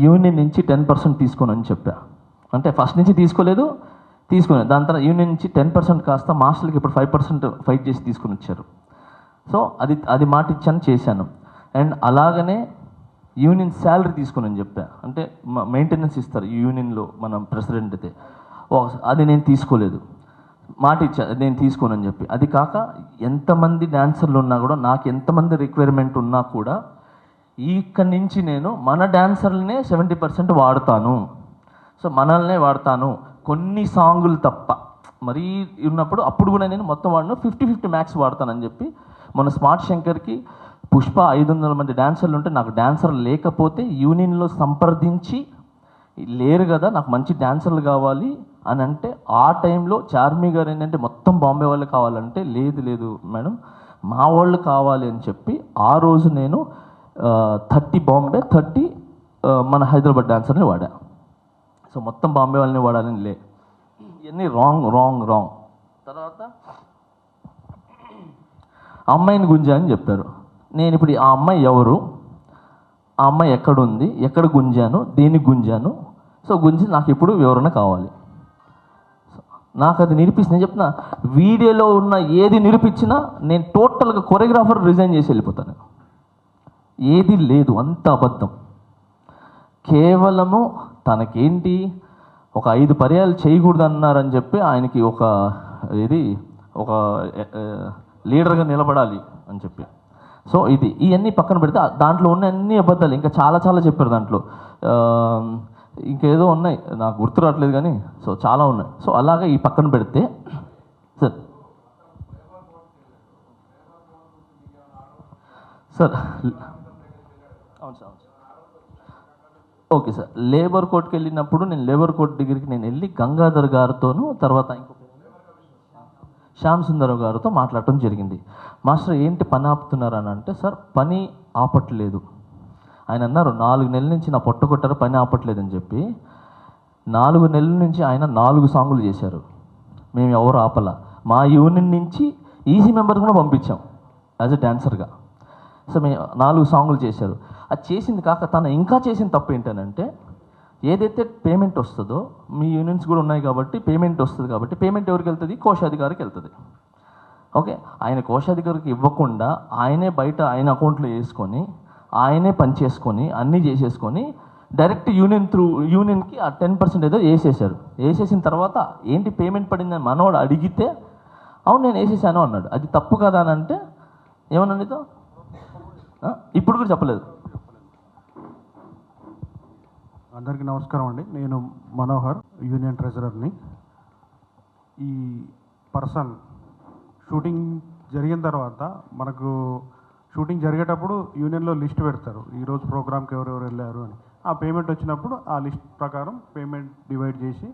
యూనియన్ నుంచి 10% తీసుకోనని చెప్పా. అంటే ఫస్ట్ నుంచి తీసుకునేది దాని తర్వాత యూనియన్ నుంచి 10% కాస్త మాస్టర్లకి ఇప్పుడు 5% ఫైట్ చేసి తీసుకుని వచ్చారు. సో అది మాట ఇచ్చాను, చేశాను. అండ్ అలాగనే యూనియన్ శాలరీ తీసుకుని చెప్పా. అంటే మెయింటెనెన్స్ ఇస్తారు ఈ యూనియన్లో మనం ప్రెసిడెంట్ అయితే, అది నేను తీసుకోలేదు, మాట ఇచ్చా నేను తీసుకోనని చెప్పి. అది కాక ఎంతమంది డాన్సర్లు ఉన్నా కూడా, నాకు ఎంతమంది రిక్వైర్మెంట్ ఉన్నా కూడా ఇక్కడి నుంచి నేను మన డాన్సర్లనే 70% వాడతాను. సో మనల్నే వాడతాను, కొన్ని సాంగులు తప్ప మరీ ఉన్నప్పుడు అప్పుడు కూడా నేను మొత్తం వాడిన 50-50 మ్యాక్స్ వాడతానని చెప్పి మన స్మార్ట్ శంకర్కి పుష్ప 500 మంది డాన్సర్లు ఉంటే నాకు డాన్సర్ లేకపోతే యూనియన్లో సంప్రదించి లేరు కదా నాకు మంచి డాన్సర్లు కావాలి అని అంటే ఆ టైంలో చార్మి గారు ఏంటంటే మొత్తం బాంబే వాళ్ళు కావాలంటే లేదు మేడం మా వాళ్ళు కావాలి అని చెప్పి ఆ రోజు నేను 30 బాంబే 30 మన హైదరాబాద్ డాన్సర్ని వాడా. సో మొత్తం బాంబే వాళ్ళని వాడాలని లే, ఇవన్నీ రాంగ్. తర్వాత అమ్మాయిని గుంజా అని చెప్పారు. నేను ఇప్పుడు ఆ అమ్మాయి ఎవరు, ఆ అమ్మాయి ఎక్కడుంది, ఎక్కడ గుంజాను, దేనికి గుంజాను, సో గుంజి నాకు ఇప్పుడు వివరణ కావాలి. నాకు అది నిరూపిస్తే నేను చెప్తున్నా, వీడియోలో ఉన్న ఏది నిరూపించినా నేను టోటల్గా కొరియోగ్రాఫర్ రిజైన్ చేసి వెళ్ళిపోతాను. ఏది లేదు, అంత అబద్ధం. కేవలము తనకేంటి ఒక 5 పర్యాలు చేయకూడదు అన్నారని చెప్పి ఆయనకి ఒక లీడర్గా నిలబడాలి అని చెప్పి. సో ఇవన్నీ పక్కన పెడితే దాంట్లో ఉన్న అన్ని అబద్ధాలు ఇంకా చాలా చెప్పారు దాంట్లో. ఇంకేదో ఉన్నాయి నాకు గుర్తు రావట్లేదు కానీ సో చాలా ఉన్నాయి. సో అలాగా ఈ పక్కన పెడితే సార్ అవును సార్ ఓకే సార్, లేబర్ కోర్టుకి వెళ్ళినప్పుడు నేను లేబర్ కోర్టు దగ్గరికి నేను వెళ్ళి గంగాధర్ గారితోనూ తర్వాత ఇంకొక శ్యామ్ సుందరం గారితో మాట్లాడటం జరిగింది. మాస్టర్ ఏంటి పని ఆపుతున్నారని అంటే, సార్ పని ఆపట్లేదు ఆయన అన్నారు. 4 నెలల నుంచి నా పొట్ట కొట్టారు, పని ఆపట్లేదని చెప్పి 4 నెలల నుంచి ఆయన 4 సాంగులు చేశారు. మేము ఎవరు ఆపల, మా యూనియన్ నుంచి ఈజీ మెంబర్స్ కూడా పంపించాం యాజ్ ఎ డాన్సర్గా. సో మేము 4 సాంగులు చేశారు. అది చేసింది కాక తను ఇంకా చేసిన తప్పు ఏంటనంటే, ఏదైతే పేమెంట్ వస్తుందో మీ యూనియన్స్ కూడా ఉన్నాయి కాబట్టి పేమెంట్ వస్తుంది కాబట్టి పేమెంట్ ఎవరికి వెళ్తుంది, కోశాధికారికి వెళ్తుంది. ఓకే, ఆయన కోశాధికారికి ఇవ్వకుండా ఆయనే బయట ఆయన అకౌంట్లో వేసుకొని ఆయనే పని చేసుకొని అన్నీ చేసేసుకొని డైరెక్ట్ యూనియన్కి ఆ 10% ఏదో వేసేసారు. వేసేసిన తర్వాత ఏంటి పేమెంట్ పడిందని మనవాడు అడిగితే అవును నేను వేసేసాను అన్నాడు. అది తప్పు కదా అని అంటే ఏమన్నా నీతో ఇప్పుడు కూడా చెప్పలేదు. అందరికీ నమస్కారం అండి. నేను మనోహర్, యూనియన్ ట్రెజరర్ని. ఈ పర్సన్ షూటింగ్ జరిగిన తర్వాత మనకు షూటింగ్ జరిగేటప్పుడు యూనియన్లో లిస్ట్ పెడతారు, ఈరోజు ప్రోగ్రామ్కి ఎవరెవరు వెళ్ళారు అని. ఆ పేమెంట్ వచ్చినప్పుడు ఆ లిస్ట్ ప్రకారం పేమెంట్ డివైడ్ చేసి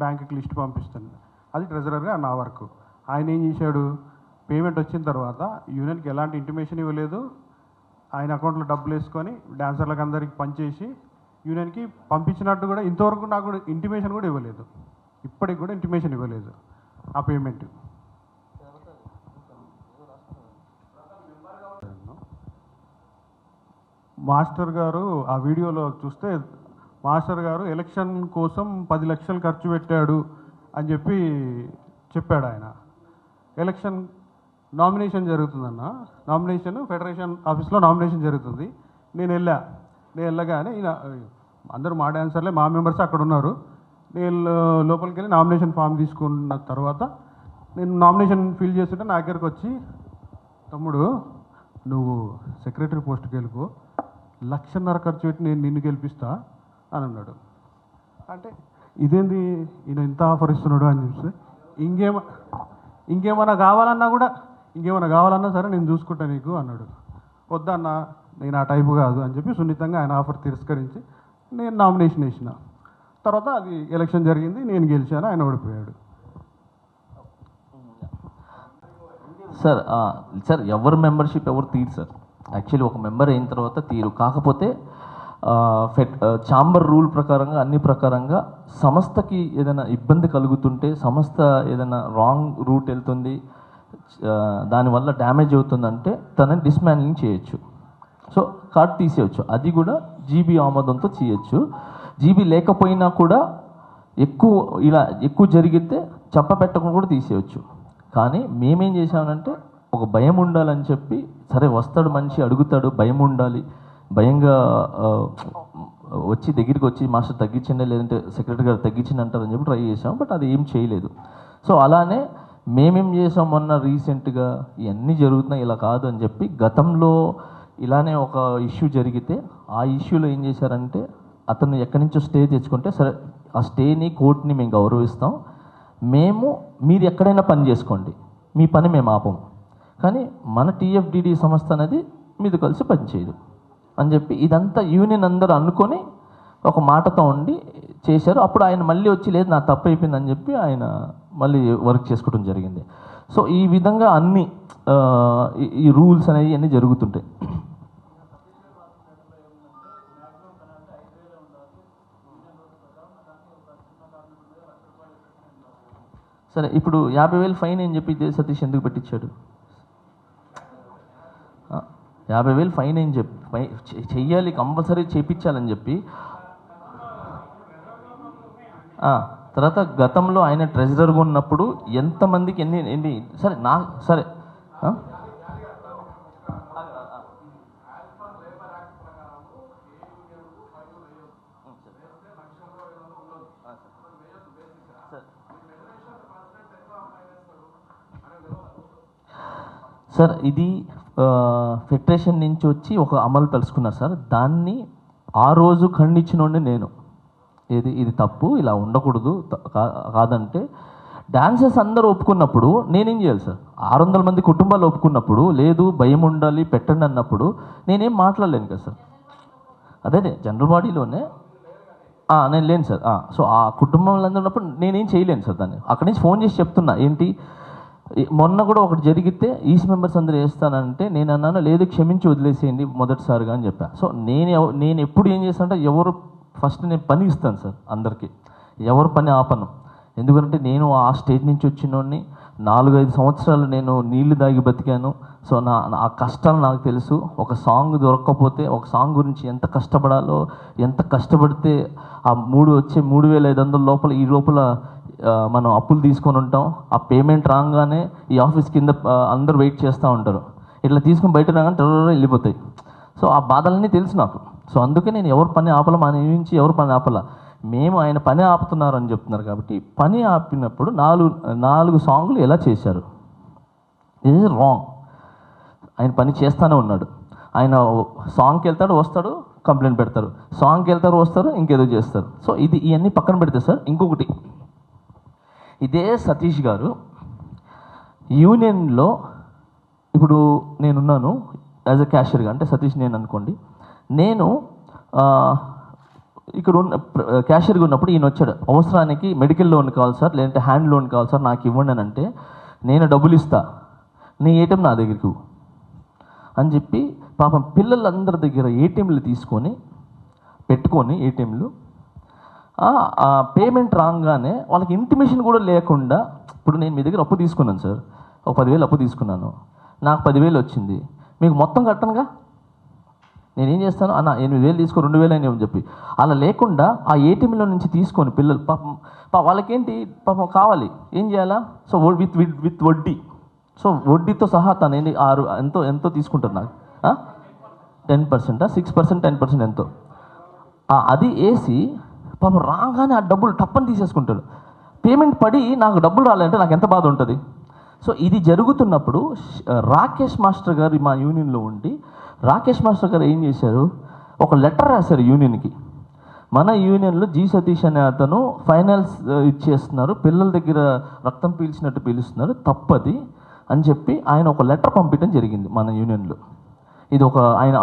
బ్యాంకుకి లిస్ట్ పంపిస్తుంది. అది ట్రెజరర్గా నా వర్క్. ఆయన ఏం చేశాడు, పేమెంట్ వచ్చిన తర్వాత యూనియన్కి ఎలాంటి ఇంటిమేషన్ ఇవ్వలేదు, ఆయన అకౌంట్లో డబ్బులు వేసుకొని డాన్సర్లకు అందరికి పనిచేసి యూనియన్కి పంపించినట్టు కూడా ఇంతవరకు నాకు కూడా ఇంటిమేషన్ కూడా ఇవ్వలేదు, ఇప్పటికి కూడా ఇంటిమేషన్ ఇవ్వలేదు ఆ పేమెంట్. మాస్టర్ గారు ఆ వీడియోలో చూస్తే మాస్టర్ గారు ఎలక్షన్ కోసం 10 లక్షలు ఖర్చు పెట్టాడు అని చెప్పి చెప్పాడు. ఆయన ఎలక్షన్ నామినేషన్ జరుగుతుందన్న, నామినేషన్ ఫెడరేషన్ ఆఫీస్లో నామినేషన్ జరుగుతుంది. నేను వెళ్ళగానే ఈయన అందరూ మా డాన్సర్లే, మా మెంబర్స్ అక్కడ ఉన్నారు. నేను లోపలికి వెళ్ళి నామినేషన్ ఫామ్ తీసుకున్న తర్వాత నేను నామినేషన్ ఫిల్ చేస్తుంటే నా దగ్గరకు వచ్చి, తమ్ముడు నువ్వు సెక్రటరీ పోస్ట్కి వెళ్ళిపో, 1.5 లక్ష ఖర్చు పెట్టి నేను నిన్ను గెలిపిస్తా అని అన్నాడు. అంటే ఇదేంది ఈయన ఇంత ఆఫర్ ఇస్తున్నాడు అని చూస్తే ఇంకేమన్నా కావాలన్నా కూడా ఇంకేమైనా కావాలన్నా సరే నేను చూసుకుంటా నీకు అన్నాడు. వద్దన్నా నేను ఆ టైపు కాదు అని చెప్పి సున్నితంగా ఆయన ఆఫర్ తిరస్కరించి నేను నామినేషన్ వేసిన. తర్వాత అది ఎలక్షన్ జరిగింది, నేను గెలిచాను, ఆయన ఓడిపోయాడు. సార్ సార్ ఎవరు మెంబర్షిప్ ఎవరు తీరు సార్. యాక్చువల్లీ ఒక మెంబర్ అయిన తర్వాత తీరు. కాకపోతే ఛాంబర్ రూల్ ప్రకారంగా అన్ని ప్రకారంగా సంస్థకి ఏదైనా ఇబ్బంది కలుగుతుంటే, సంస్థ ఏదైనా రాంగ్ రూట్ వెళ్తుంది, దానివల్ల డ్యామేజ్ అవుతుందంటే తనని డిస్మాండ్లింగ్ చేయొచ్చు. సో కార్డు తీసేయచ్చు. అది కూడా జీబీ ఆమోదంతో చేయొచ్చు. జీబీ లేకపోయినా కూడా ఎక్కువ జరిగితే చెప్పపెట్టకుండా కూడా తీసేయచ్చు. కానీ మేమేం చేసామనంటే ఒక భయం ఉండాలని చెప్పి, సరే వస్తాడు మనిషి అడుగుతాడు, భయం ఉండాలి, భయంగా వచ్చి దగ్గరికి వచ్చి మాస్టర్ తగ్గించండి లేదంటే సెక్రటరీ గారు తగ్గించండి అంటారని చెప్పి ట్రై చేసాం. బట్ అది ఏం చేయలేదు. సో అలానే మేమేం చేసాం మొన్న రీసెంట్గా ఇవన్నీ జరుగుతున్నాయి ఇలా కాదు అని చెప్పి, గతంలో ఇలానే ఒక ఇష్యూ జరిగితే ఆ ఇష్యూలో ఏం చేశారంటే అతను ఎక్కడి నుంచో స్టే తెచ్చుకుంటే, సరే ఆ స్టేని కోర్టుని మేము గౌరవిస్తాం, మీరు ఎక్కడైనా పని చేసుకోండి, మీ పని మేము ఆపం, కానీ మన టీఎఫ్డిడి సంస్థ అనేది మీతో కలిసి పనిచేయదు అని చెప్పి ఇదంతా యూనియన్ అందరూ అనుకొని ఒక మాటతో ఉండి చేశారు. అప్పుడు ఆయన మళ్ళీ వచ్చి లేదు నా తప్పు అయిపోయిందని చెప్పి ఆయన మళ్ళీ వర్క్ చేసుకోవడం జరిగింది. సో ఈ విధంగా అన్ని ఈ రూల్స్ అనేవి అన్నీ జరుగుతుంటాయి. సరే ఇప్పుడు 50,000 ఫైన్ అని చెప్పి సతీష్ ఎందుకు పెట్టించాడు? 50,000 ఫైన్ అని చెప్పి చెయ్యాలి, కంపల్సరీ చేయించాలని చెప్పి. తర్వాత గతంలో ఆయన ట్రెజరర్గా ఉన్నప్పుడు ఎంతమందికి ఎన్ని సరే సరే సార్ ఇది ఫెడరేషన్ నుంచి వచ్చి ఒక అమలు తెలుసుకున్నారు సార్. దాన్ని ఆ రోజు ఖండించినోండి నేను. ఇది తప్పు, ఇలా ఉండకూడదు కాదంటే డాన్సర్స్ అందరూ ఒప్పుకున్నప్పుడు నేనేం చేయాలి సార్? 600 మంది కుటుంబాలు ఒప్పుకున్నప్పుడు లేదు భయం ఉండాలి పెట్టండి అన్నప్పుడు నేనేం మాట్లాడలేను కదా సార్. అదే జనరల్ బాడీలోనే నేను లేను సార్. సో ఆ కుటుంబంలో అందరూ ఉన్నప్పుడు నేనేం చేయలేను సార్. దాన్ని అక్కడి నుంచి ఫోన్ చేసి చెప్తున్నా. ఏంటి మొన్న కూడా ఒకటి జరిగితే ఈస్ట్ మెంబర్స్ అందరూ వేస్తానంటే నేను అన్నాను లేదు క్షమించి వదిలేసేయండి మొదటిసారిగా అని చెప్పా. సో నేను ఎప్పుడు ఏం చేస్తానంటే ఎవరు ఫస్ట్ నేను పని ఇస్తాను సార్ అందరికీ, ఎవరు పని ఆపను. ఎందుకంటే నేను ఆ స్టేజ్ నుంచి వచ్చినోడిని, 4-5 సంవత్సరాలు నేను నీళ్లు దాగి బతికాను. సో ఆ కష్టాలు నాకు తెలుసు. ఒక సాంగ్ దొరక్కపోతే ఒక సాంగ్ గురించి ఎంత కష్టపడాలో, ఎంత కష్టపడితే ఆ 3,500 లోపల ఈ లోపల మనం అప్పులు తీసుకొని ఉంటాం. ఆ పేమెంట్ రాగానే ఈ ఆఫీస్ కింద అందరూ వెయిట్ చేస్తూ ఉంటారు. ఇట్లా తీసుకుని బయట రాగానే వెళ్ళిపోతాయి. సో ఆ బాధలన్నీ తెలుసు నాకు. సో అందుకే నేను ఎవరు పని ఆపల, మన నుంచి ఎవరు పని ఆపల, మేము ఆయన పని ఆపుతున్నారు అని చెప్తున్నారు. కాబట్టి పని ఆపినప్పుడు 4 సాంగ్లు ఎలా చేశారు? ఇది ఈజ్ రాంగ్. ఆయన పని చేస్తూనే ఉన్నాడు. ఆయన సాంగ్కి వెళ్తాడు వస్తాడు కంప్లైంట్ పెడతారు, సాంగ్కి వెళ్తారు వస్తారు ఇంకేదో చేస్తారు. సో ఇవన్నీ పక్కన పెడితే సార్ ఇంకొకటి, ఇదే సతీష్ గారు యూనియన్లో ఇప్పుడు నేనున్నాను యాజ్ అ క్యాషియర్గా, అంటే సతీష్ నేను అనుకోండి, నేను ఇక్కడ ఉన్న క్యాషియర్గా ఉన్నప్పుడు ఈయన వచ్చాడు, అవసరానికి మెడికల్ లోన్ కావాలి సార్ లేదంటే హ్యాండ్ లోన్ కావాలి సార్ నాకు ఇవ్వండి అని అంటే నేను డబ్బులు ఇస్తా, నీ ఏటీఎం నా దగ్గరికి అని చెప్పి పాపం పిల్లలందరి దగ్గర ఏటీఎంలు తీసుకొని పెట్టుకొని ఏటీఎంలు పేమెంట్ రాగానే వాళ్ళకి ఇంటిమేషన్ కూడా లేకుండా, ఇప్పుడు నేను మీ దగ్గర అప్పు తీసుకున్నాను సార్, ఒక 10,000 అప్పు తీసుకున్నాను, నాకు 10,000 వచ్చింది, మీకు మొత్తం కట్టనుగా, నేనేం చేస్తాను అన్న 8,000 తీసుకో 2,000 అని చెప్పి అలా లేకుండా ఆ ఏటీఎంలో నుంచి తీసుకొని పిల్లలు పాపం వాళ్ళకేంటి పాపం కావాలి ఏం చేయాలా? సో విత్ వడ్డీ, సో వడ్డీతో సహా తను ఏంటి ఎంతో తీసుకుంటారు నాకు 10%, 6%, 10% ఎంతో అది వేసి పాపం రాగానే ఆ డబ్బులు టప్పని తీసేసుకుంటాడు. పేమెంట్ పడి నాకు డబ్బులు రాలంటే నాకు ఎంత బాధ ఉంటుంది. సో ఇది జరుగుతున్నప్పుడు రాకేష్ మాస్టర్ గారు మా యూనియన్లో ఉండి, రాకేష్ మాస్టర్ గారు ఏం చేశారు, ఒక లెటర్ రాశారు యూనియన్కి, మన యూనియన్లో జి సతీష్ అనే అతను ఫైనల్స్ ఇచ్చేస్తున్నారు, పిల్లల దగ్గర రక్తం పీల్చినట్టు పీలుస్తున్నారు, తప్పది అని చెప్పి ఆయన ఒక లెటర్ పంపించడం జరిగింది మన యూనియన్లో. ఇది ఒక ఆయన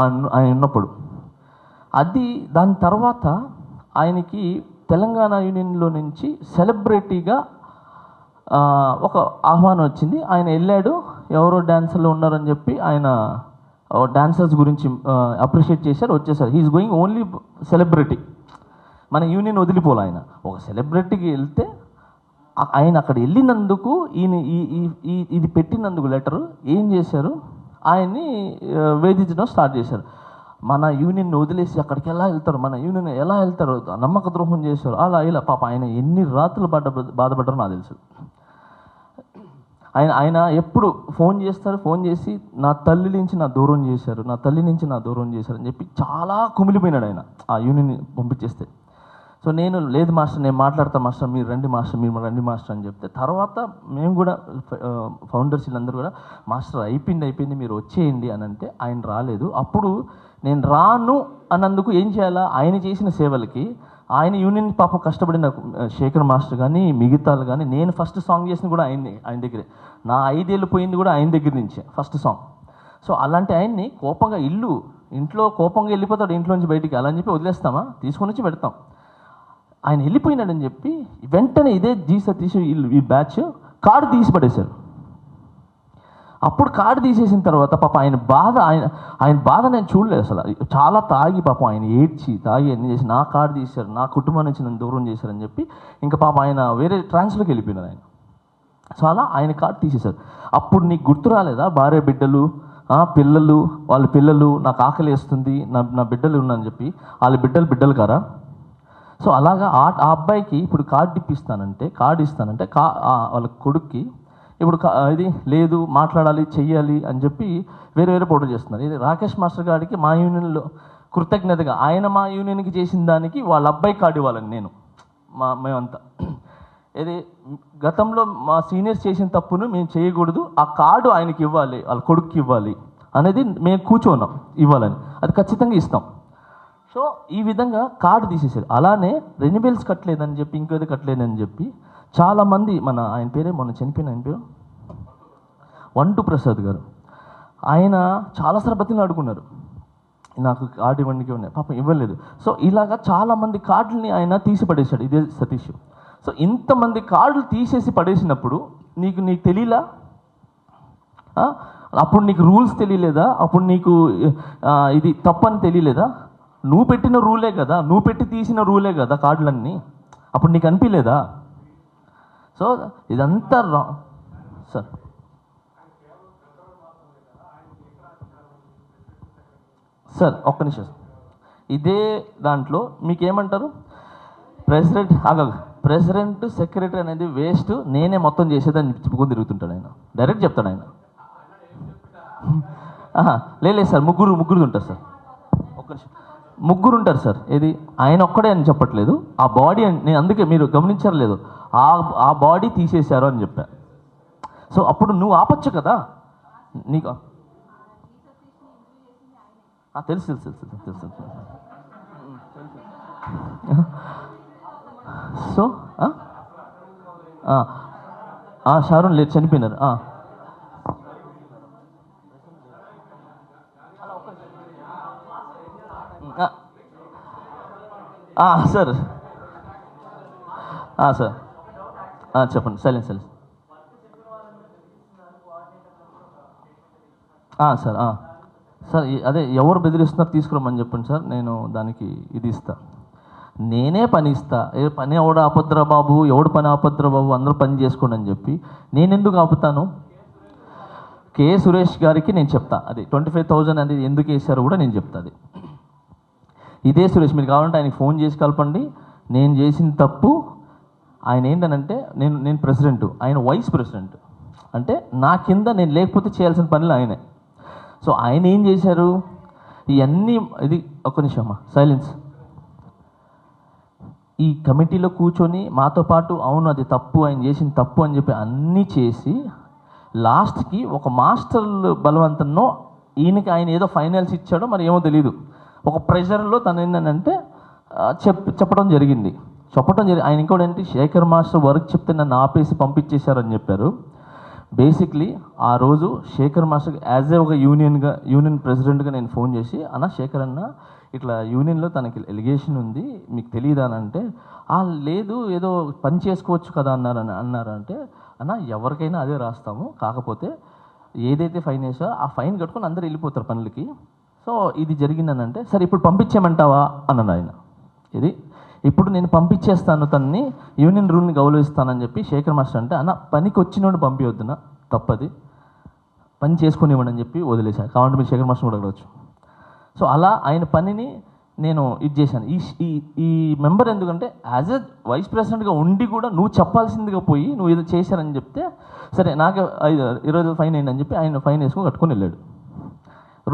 ఉన్నప్పుడు. అది దాని తర్వాత ఆయనకి తెలంగాణ యూనియన్లో నుంచి సెలబ్రిటీగా ఒక ఆహ్వానం వచ్చింది. ఆయన వెళ్ళాడు, ఎవరో డ్యాన్సర్లు ఉన్నారని చెప్పి ఆయన డాన్సర్స్ గురించి అప్రిషియేట్ చేశారు, వచ్చేసారు. He is going only celebrity. మన యూనియన్ వదిలిపోలే. ఆయన ఒక సెలబ్రిటీకి వెళ్తే ఆయన అక్కడ వెళ్ళినందుకు ఈయన ఇది పెట్టినందుకు లెటరు ఏం చేశారు, ఆయన్ని వేధించడం స్టార్ట్ చేశారు. మన యూనియన్ వదిలేసి అక్కడికి ఎలా వెళ్తారు, మన యూనియన్ ఎలా వెళ్తారు, నమ్మక ద్రోహం చేశారు, అలా ఇలా. పాప ఆయన ఎన్ని రాత్రులు బాధపడ్డారో నాకు తెలుసు. ఆయన ఎప్పుడు ఫోన్ చేస్తారు, ఫోన్ చేసి నా తల్లి నుంచి నా దూరం చేశారు, నా తల్లి నుంచి నా దూరం చేశారు అని చెప్పి చాలా కుమిలిపోయినాడు ఆయన ఆ యూనియన్ పంపించేస్తే. సో నేను లేదు మాస్టర్, నేను మాట్లాడతా మాస్టర్, మీరు రండి మాస్టర్, మీరు రండి మాస్టర్ అని చెప్తే, తర్వాత మేము కూడా ఫౌండర్స్ వీళ్ళందరూ కూడా మాస్టర్ అయిపోయింది మీరు వచ్చేయండి అని అంటే ఆయన రాలేదు. అప్పుడు నేను రాను అన్నందుకు ఏం చేయాలా, ఆయన చేసిన సేవలకి ఆయన యూనియన్ పాపం కష్టపడిన శేఖర్ మాస్టర్ కానీ మిగతాలు కానీ, నేను ఫస్ట్ సాంగ్ చేసింది కూడా ఆయన దగ్గరే, నా 5 ఏళ్ళు పోయింది కూడా ఆయన దగ్గర నుంచే ఫస్ట్ సాంగ్. సో అలాంటి ఆయన్ని కోపంగా ఇంట్లో కోపంగా వెళ్ళిపోతాడు ఇంట్లోంచి బయటికి, అలా అని చెప్పి వదిలేస్తామా, తీసుకొని వచ్చి పెడతాం. ఆయన వెళ్ళిపోయినాడని చెప్పి వెంటనే ఇదే జీ సతీష్ ఈ బ్యాచ్ కార్డు తీసి పడేశారు. అప్పుడు కార్డు తీసేసిన తర్వాత పాప ఆయన బాధ నేను చూడలేదు అసలు. చాలా తాగి పాపం ఆయన ఏడ్చి తాగి అన్ని చేసి నా కార్డు తీశారు, నా కుటుంబం నుంచి నన్ను దూరం చేశారని చెప్పి ఇంకా పాప ఆయన వేరే ట్రాన్స్లోకి వెళ్ళిపోయినారు ఆయన. సో అలా ఆయన కార్డు తీసేశారు. అప్పుడు నీకు గుర్తు రాలేదా, భార్య బిడ్డలు పిల్లలు, వాళ్ళ పిల్లలు, నాకు ఆకలి వేస్తుంది, నా బిడ్డలు ఉన్నారని చెప్పి, వాళ్ళ బిడ్డలు కారా? సో అలాగా ఆ అబ్బాయికి ఇప్పుడు కార్డు ఇస్తానంటే వాళ్ళ కొడుక్కి ఇప్పుడు ఇది లేదు, మాట్లాడాలి, చెయ్యాలి అని చెప్పి వేరే పోటీ చేస్తున్నారు. ఇది రాకేష్ మాస్టర్ గారికి మా యూనియన్లో కృతజ్ఞతగా ఆయన మా యూనియన్కి చేసిన దానికి వాళ్ళ అబ్బాయి కార్డు ఇవ్వాలని మేమంతా ఇది గతంలో మా సీనియర్స్ చేసిన తప్పును మేము చేయకూడదు, ఆ కార్డు ఆయనకి ఇవ్వాలి, వాళ్ళ కొడుక్కి ఇవ్వాలి అనేది మేము కూర్చోన్నాం ఇవ్వాలని, అది ఖచ్చితంగా ఇస్తాం. సో ఈ విధంగా కార్డు తీసేసారు. అలానే రెన్యువల్స్ కట్టలేదని చెప్పి, ఇంకేది కట్టలేదని చెప్పి చాలామంది ఆయన పేరే మొన్న చనిపోయిన ఆయన పేరు వంటు ప్రసాద్ గారు, ఆయన చాలాసార్లు బతిని అడుగున్నారు, నాకు కార్డు ఇవ్వండికి ఉన్నాయి, పాపం ఇవ్వలేదు. సో ఇలాగా చాలామంది కార్డుని ఆయన తీసి పడేశాడు ఇదే సతీష్. సో ఇంతమంది కార్డులు తీసేసి పడేసినప్పుడు నీకు తెలియలా, అప్పుడు నీకు రూల్స్ తెలియలేదా, అప్పుడు నీకు ఇది తప్పని తెలియలేదా? నువ్వు పెట్టిన రూలే కదా, నువ్వు పెట్టి తీసిన రూలే కదా కార్డులన్నీ, అప్పుడు నీకు అనిపించలేదా? సో ఇదంతా సార్ ఒక్క నిమిషం, ఇదే దాంట్లో మీకేమంటారు, ప్రెసిడెంట్ సెక్రటరీ అనేది వేస్ట్, నేనే మొత్తం చేసేదని చెప్పుకొని తిరుగుతుంటాడు ఆయన, డైరెక్ట్ చెప్తాడు ఆయన. లేదు సార్, ముగ్గురు ఉంటారు సార్, ఒక్క నిమిషం, ముగ్గురు ఉంటారు సార్. ఇది ఆయన ఒక్కడే అని చెప్పట్లేదు, ఆ బాడీ నేను అందుకే మీరు గమనించారు లేదు, ఆ బాడీ తీసేశారు అని చెప్పా. సో అప్పుడు నువ్వు ఆపచ్చు కదా, నీకు తెలుసు. సో షారూన్ లేదు, చనిపోయినారు. సార్ చెప్పండి, సైలెన్స్ సార్ అదే ఎవరు బెదిరిస్తున్నారు తీసుకురమ్మని చెప్పండి సార్, నేను దానికి ఇది ఇస్తా, నేనే పని ఇస్తా. పని ఎవడు ఆపద్రా బాబు, ఎవడు పని ఆపద్రా బాబు, అందరూ పని చేసుకోండి అని చెప్పి నేను ఎందుకు ఆపుతాను? కే సురేష్ గారికి నేను చెప్తా, అది 25,000 అనేది ఎందుకు వేసారో కూడా నేను చెప్తా. అది ఇదే సురేష్, మీరు కావాలంటే ఆయనకి ఫోన్ చేసి కలపండి. నేను చేసిన తప్పు, ఆయన ఏంటనంటే నేను ప్రెసిడెంట్, ఆయన వైస్ ప్రెసిడెంట్, అంటే నా కింద నేను లేకపోతే చేయాల్సిన పనులు ఆయనే. సో ఆయన ఏం చేశారు ఇవన్నీ, ఇది ఒక్క నిమిషం సైలెన్స్, ఈ కమిటీలో కూర్చొని మాతో పాటు అవును అది తప్పు, ఆయన చేసిన తప్పు అని చెప్పి అన్నీ చేసి లాస్ట్కి ఒక మాస్టర్ బలవంతంలో ఈయనకి ఆయన ఏదో ఫైనల్స్ ఇచ్చాడో మరి ఏమో తెలీదు, ఒక ప్రెషర్లో తను ఏంటంటే చెప్పడం జరిగింది. ఆయన ఇంకోటి ఏంటి, శేఖర్ మాస్టర్ వర్క్ చెప్తే నన్ను ఆపేసి పంపించేశారని చెప్పారు. బేసిక్లీ ఆ రోజు శేఖర్ మాస్టర్ యాజ్ ఏ ఒక యూనియన్ ప్రెసిడెంట్గా నేను ఫోన్ చేసి అన్న శేఖర్ అన్న ఇట్లా యూనియన్లో తనకి ఎలిగేషన్ ఉంది మీకు తెలియదా అని అంటే లేదు ఏదో పని చేసుకోవచ్చు కదా అన్నారంటే అన్న ఎవరికైనా అదే రాస్తాము, కాకపోతే ఏదైతే ఫైన్ వేసో ఆ ఫైన్ కట్టుకొని అందరూ వెళ్ళిపోతారు పనులకి. సో ఇది జరిగిందనంటే సరే ఇప్పుడు పంపించేయమంటావా అన్నాను ఆయన. ఇది ఇప్పుడు నేను పంపించేస్తాను తనని, యూనియన్ రూల్ని గౌరవిస్తానని చెప్పి శేఖర్ మాస్టర్ అంటే అన్న పనికి వచ్చినోడు పంపించొద్దున తప్పది, పని చేసుకుని ఇవ్వండి అని చెప్పి వదిలేశాను. కావాలంటే మీరు శేఖర్ మాస్టర్ కూడా అడగవచ్చు. సో అలా ఆయన పనిని నేను ఇది చేశాను. ఈ మెంబర్ ఎందుకంటే యాజ్ ఎ వైస్ ప్రెసిడెంట్గా ఉండి కూడా నువ్వు చెప్పాల్సిందిగా పోయి నువ్వు ఏదో చేశారని చెప్తే సరే నాకు 20 ఫైన్ అయింది అని చెప్పి ఆయన ఫైన్ వేసుకొని కట్టుకొని వెళ్ళాడు.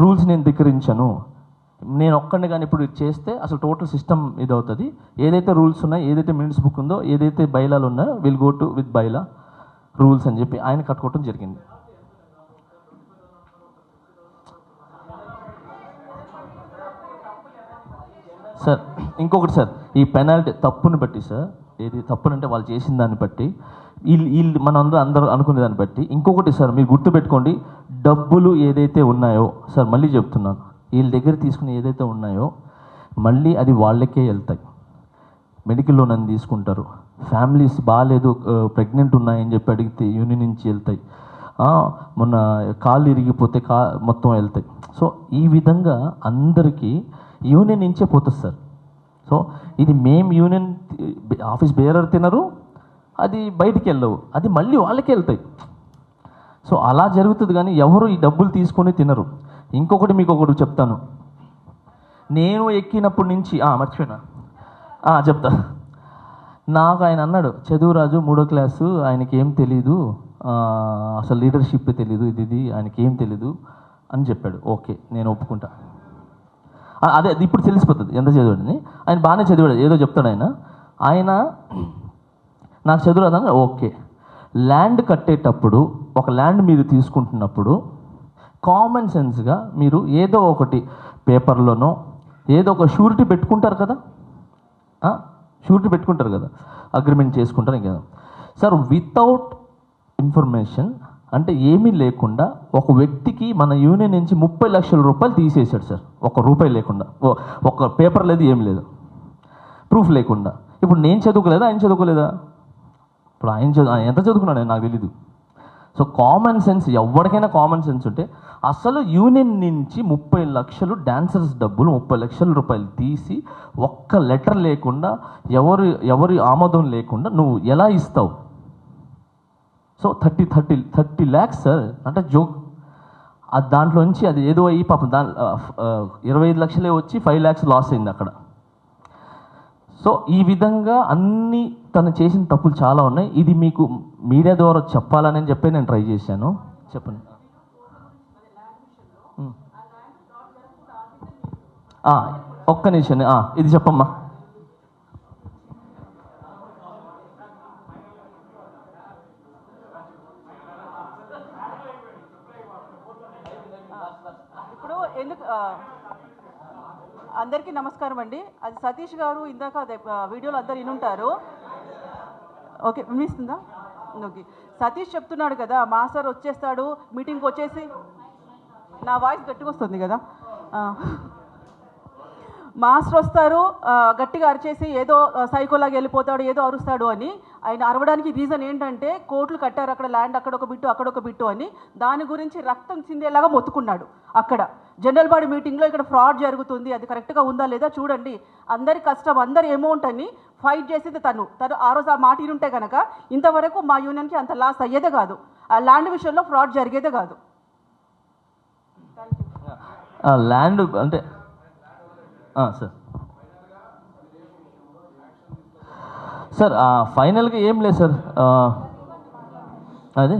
రూల్స్ నేను ధిక్కరించాను, నేను ఒక్కడిని కానీ ఇప్పుడు ఇది చేస్తే అసలు టోటల్ సిస్టమ్ ఇది అవుతుంది, ఏదైతే రూల్స్ ఉన్నాయో ఏదైతే మినిట్స్ బుక్ ఉందో ఏదైతే బైలాలు ఉన్నాయో will go to with bylaw rules అని చెప్పి ఆయన కట్టుకోవటం జరిగింది. సార్ ఇంకొకటి సార్, ఈ పెనాల్టీ తప్పుని బట్టి సార్, ఏది తప్పునంటే వాళ్ళు చేసిన దాన్ని బట్టి వీళ్ళు మనం అందరూ అనుకునే దాన్ని బట్టి ఇంకొకటి సార్ మీరు గుర్తుపెట్టుకోండి, డబ్బులు ఏదైతే ఉన్నాయో సార్ మళ్ళీ చెప్తున్నాను, వీళ్ళ దగ్గర తీసుకుని ఏదైతే ఉన్నాయో మళ్ళీ అది వాళ్ళకే వెళ్తాయి. మెడికల్ లోన్ అని తీసుకుంటారు, ఫ్యామిలీస్ బాగాలేదు ప్రెగ్నెంట్ ఉన్నాయని చెప్పి అడిగితే యూనియన్ నుంచి వెళ్తాయి, మొన్న కాళ్ళు ఇరిగిపోతే మొత్తం వెళ్తాయి. సో ఈ విధంగా అందరికీ యూనియన్ నుంచే పోతుంది సార్. సో ఇది మేము యూనియన్ ఆఫీస్ బేరర్ తినరు, అది బయటికి వెళ్ళవు, అది మళ్ళీ వాళ్ళకే వెళ్తాయి. సో అలా జరుగుతుంది కానీ ఎవరు ఈ డబ్బులు తీసుకొని తినరు. ఇంకొకటి మీకు ఒకటి చెప్తాను, నేను ఎక్కినప్పటి నుంచి మర్చిపోయినా చెప్తా. నాకు ఆయన అన్నాడు చదువురాజు 3వ క్లాసు ఆయనకి ఏం తెలీదు, అసలు లీడర్షిప్ తెలీదు, ఇది ఆయనకి ఏం తెలీదు అని చెప్పాడు. ఓకే నేను ఒప్పుకుంటా, అదే ఇప్పుడు తెలిసిపోతుంది ఎంత చదివాడని. ఆయన బాగానే చదివాడు, ఏదో చెప్తాడు ఆయన నాకు చదువురాదని. ఓకే, ల్యాండ్ కట్టేటప్పుడు ఒక ల్యాండ్ మీరు తీసుకుంటున్నప్పుడు కామన్ సెన్స్గా మీరు ఏదో ఒకటి పేపర్లోనో ఏదో ఒక షూరిటీ పెట్టుకుంటారు కదా, షూరిటీ పెట్టుకుంటారు కదా, అగ్రిమెంట్ చేసుకుంటారు కదా సార్. వితౌట్ ఇన్ఫర్మేషన్ అంటే ఏమీ లేకుండా ఒక వ్యక్తికి మన యూనియన్ నుంచి 30 లక్షల రూపాయలు తీసేశాడు సార్, ₹1 లేకుండా, ఒక పేపర్ లేదు ఏం లేదు, ప్రూఫ్ లేకుండా. ఇప్పుడు నేను చదువుకోలేదా ఆయన చదువుకోలేదా? ఇప్పుడు ఆయన ఎంత చదువుకున్నాడు నాకు తెలీదు. సో కామన్ సెన్స్, ఎవరికైనా కామన్ సెన్స్ ఉంటే అసలు యూనియన్ నుంచి 30 లక్షలు డాన్సర్స్ డబ్బులు 30 లక్షల రూపాయలు తీసి ఒక్క లెటర్ లేకుండా ఎవరి ఆమోదం లేకుండా నువ్వు ఎలా ఇస్తావు? సో 30 ల్యాక్స్ సార్ అంటే జోక్. అది దాంట్లోంచి అది ఏదో అయ్యి పాపం 25 లక్షలే వచ్చి 5 lakhs లాస్ అయింది అక్కడ. సో ఈ విధంగా అన్ని తను చేసిన తప్పులు చాలా ఉన్నాయి. ఇది మీకు మీడియా ద్వారా చెప్పాలని చెప్పి నేను ట్రై చేశాను. చెప్పండి. ఒక్క నిమిషం ఇది చెప్పమ్మా. ఇప్పుడు ఎందుకు అందరికీ నమస్కారం అండి. అది సతీష్ గారు ఇందాక వీడియోలో అందరు వినుంటారు. ఓకే వినిపిస్తుందా? ఓకే, సతీష్ చెప్తున్నాడు కదా మాస్టర్ వచ్చేస్తాడు మీటింగ్కి వచ్చేసి, నా వాయిస్ గట్టిగా వస్తుంది కదా, మాస్టర్ వస్తారు గట్టిగా అరిచేసి ఏదో సైకోలాగా వెళ్ళిపోతాడు ఏదో అరుస్తాడు అని. ఆయన అరవడానికి రీజన్ ఏంటంటే కోట్లు కట్టారు అక్కడ, ల్యాండ్ అక్కడ ఒక బిట్టు అక్కడ ఒక బిట్టు అని, దాని గురించి రక్తం చిందేలాగా మొత్తుకున్నాడు అక్కడ జనరల్ బాడీ మీటింగ్లో. ఇక్కడ ఫ్రాడ్ జరుగుతుంది, అది కరెక్ట్గా ఉందా లేదా చూడండి, అందరి కష్టం అందరి అమౌంట్ అని ఫైట్ చేసేది తను ఆ రోజు ఆ మాట ఉంటే కనుక ఇంతవరకు మా యూనియన్కి అంత లాస్ అయ్యేదే కాదు, ఆ ల్యాండ్ విషయంలో ఫ్రాడ్ జరిగేదే కాదు. ల్యాండ్ అంటే సార్ ఫైనల్గా ఏం లేదు సార్, అదే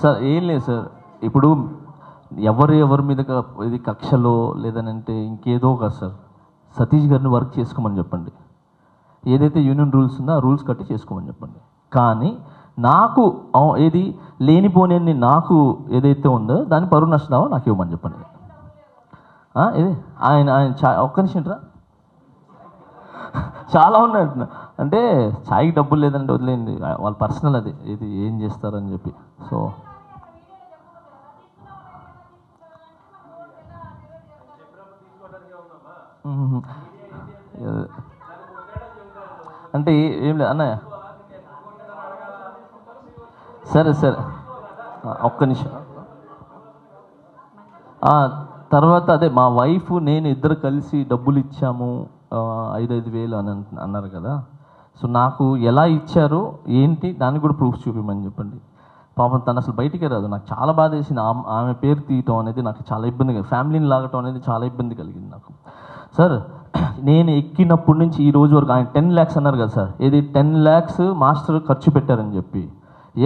సార్ ఏం లేదు సార్. ఇప్పుడు ఎవరి మీద ఇది కక్షలో లేదనంటే ఇంకేదో కాదు సార్. సతీష్ గారిని వర్క్ చేసుకోమని చెప్పండి, ఏదైతే యూనియన్ రూల్స్ ఉందో ఆ రూల్స్ కట్టి చేసుకోమని చెప్పండి. కానీ నాకు ఏది లేనిపోని నాకు ఏదైతే ఉందో దాని పరువు నష్టదావో నాకు ఇవ్వమని చెప్పండి. ఇది ఆయన ఒక్క నిమిషం రా, చాలా ఉన్నాయి. అంటే ఛాయ్కి డబ్బులు లేదంటే వదిలేయండి, వాళ్ళ పర్సనల్ అది, ఇది ఏం చేస్తారని చెప్పి. సో అంటే ఏం లేదు అన్నయ్య. సరే సరే ఒక్క నిమిషం. తర్వాత అదే మా వైఫ్ నేను ఇద్దరు కలిసి డబ్బులు ఇచ్చాము 5,000 అని అన్నారు కదా. సో నాకు ఎలా ఇచ్చారో ఏంటి దానికి కూడా ప్రూఫ్ చూపించమని చెప్పండి. పాపం తను అసలు బయటికే రాదు. నాకు చాలా బాధ వేసింది. ఆమె పేరు తీయటం అనేది నాకు చాలా ఇబ్బందిగా, ఫ్యామిలీని లాగటం అనేది చాలా ఇబ్బంది కలిగింది నాకు. సార్ నేను ఎక్కినప్పటి నుంచి ఈ రోజు వరకు ఆయన 10 lakhs అన్నారు కదా సార్, ఇది 10 lakhs మాస్టర్ ఖర్చు పెట్టారని చెప్పి.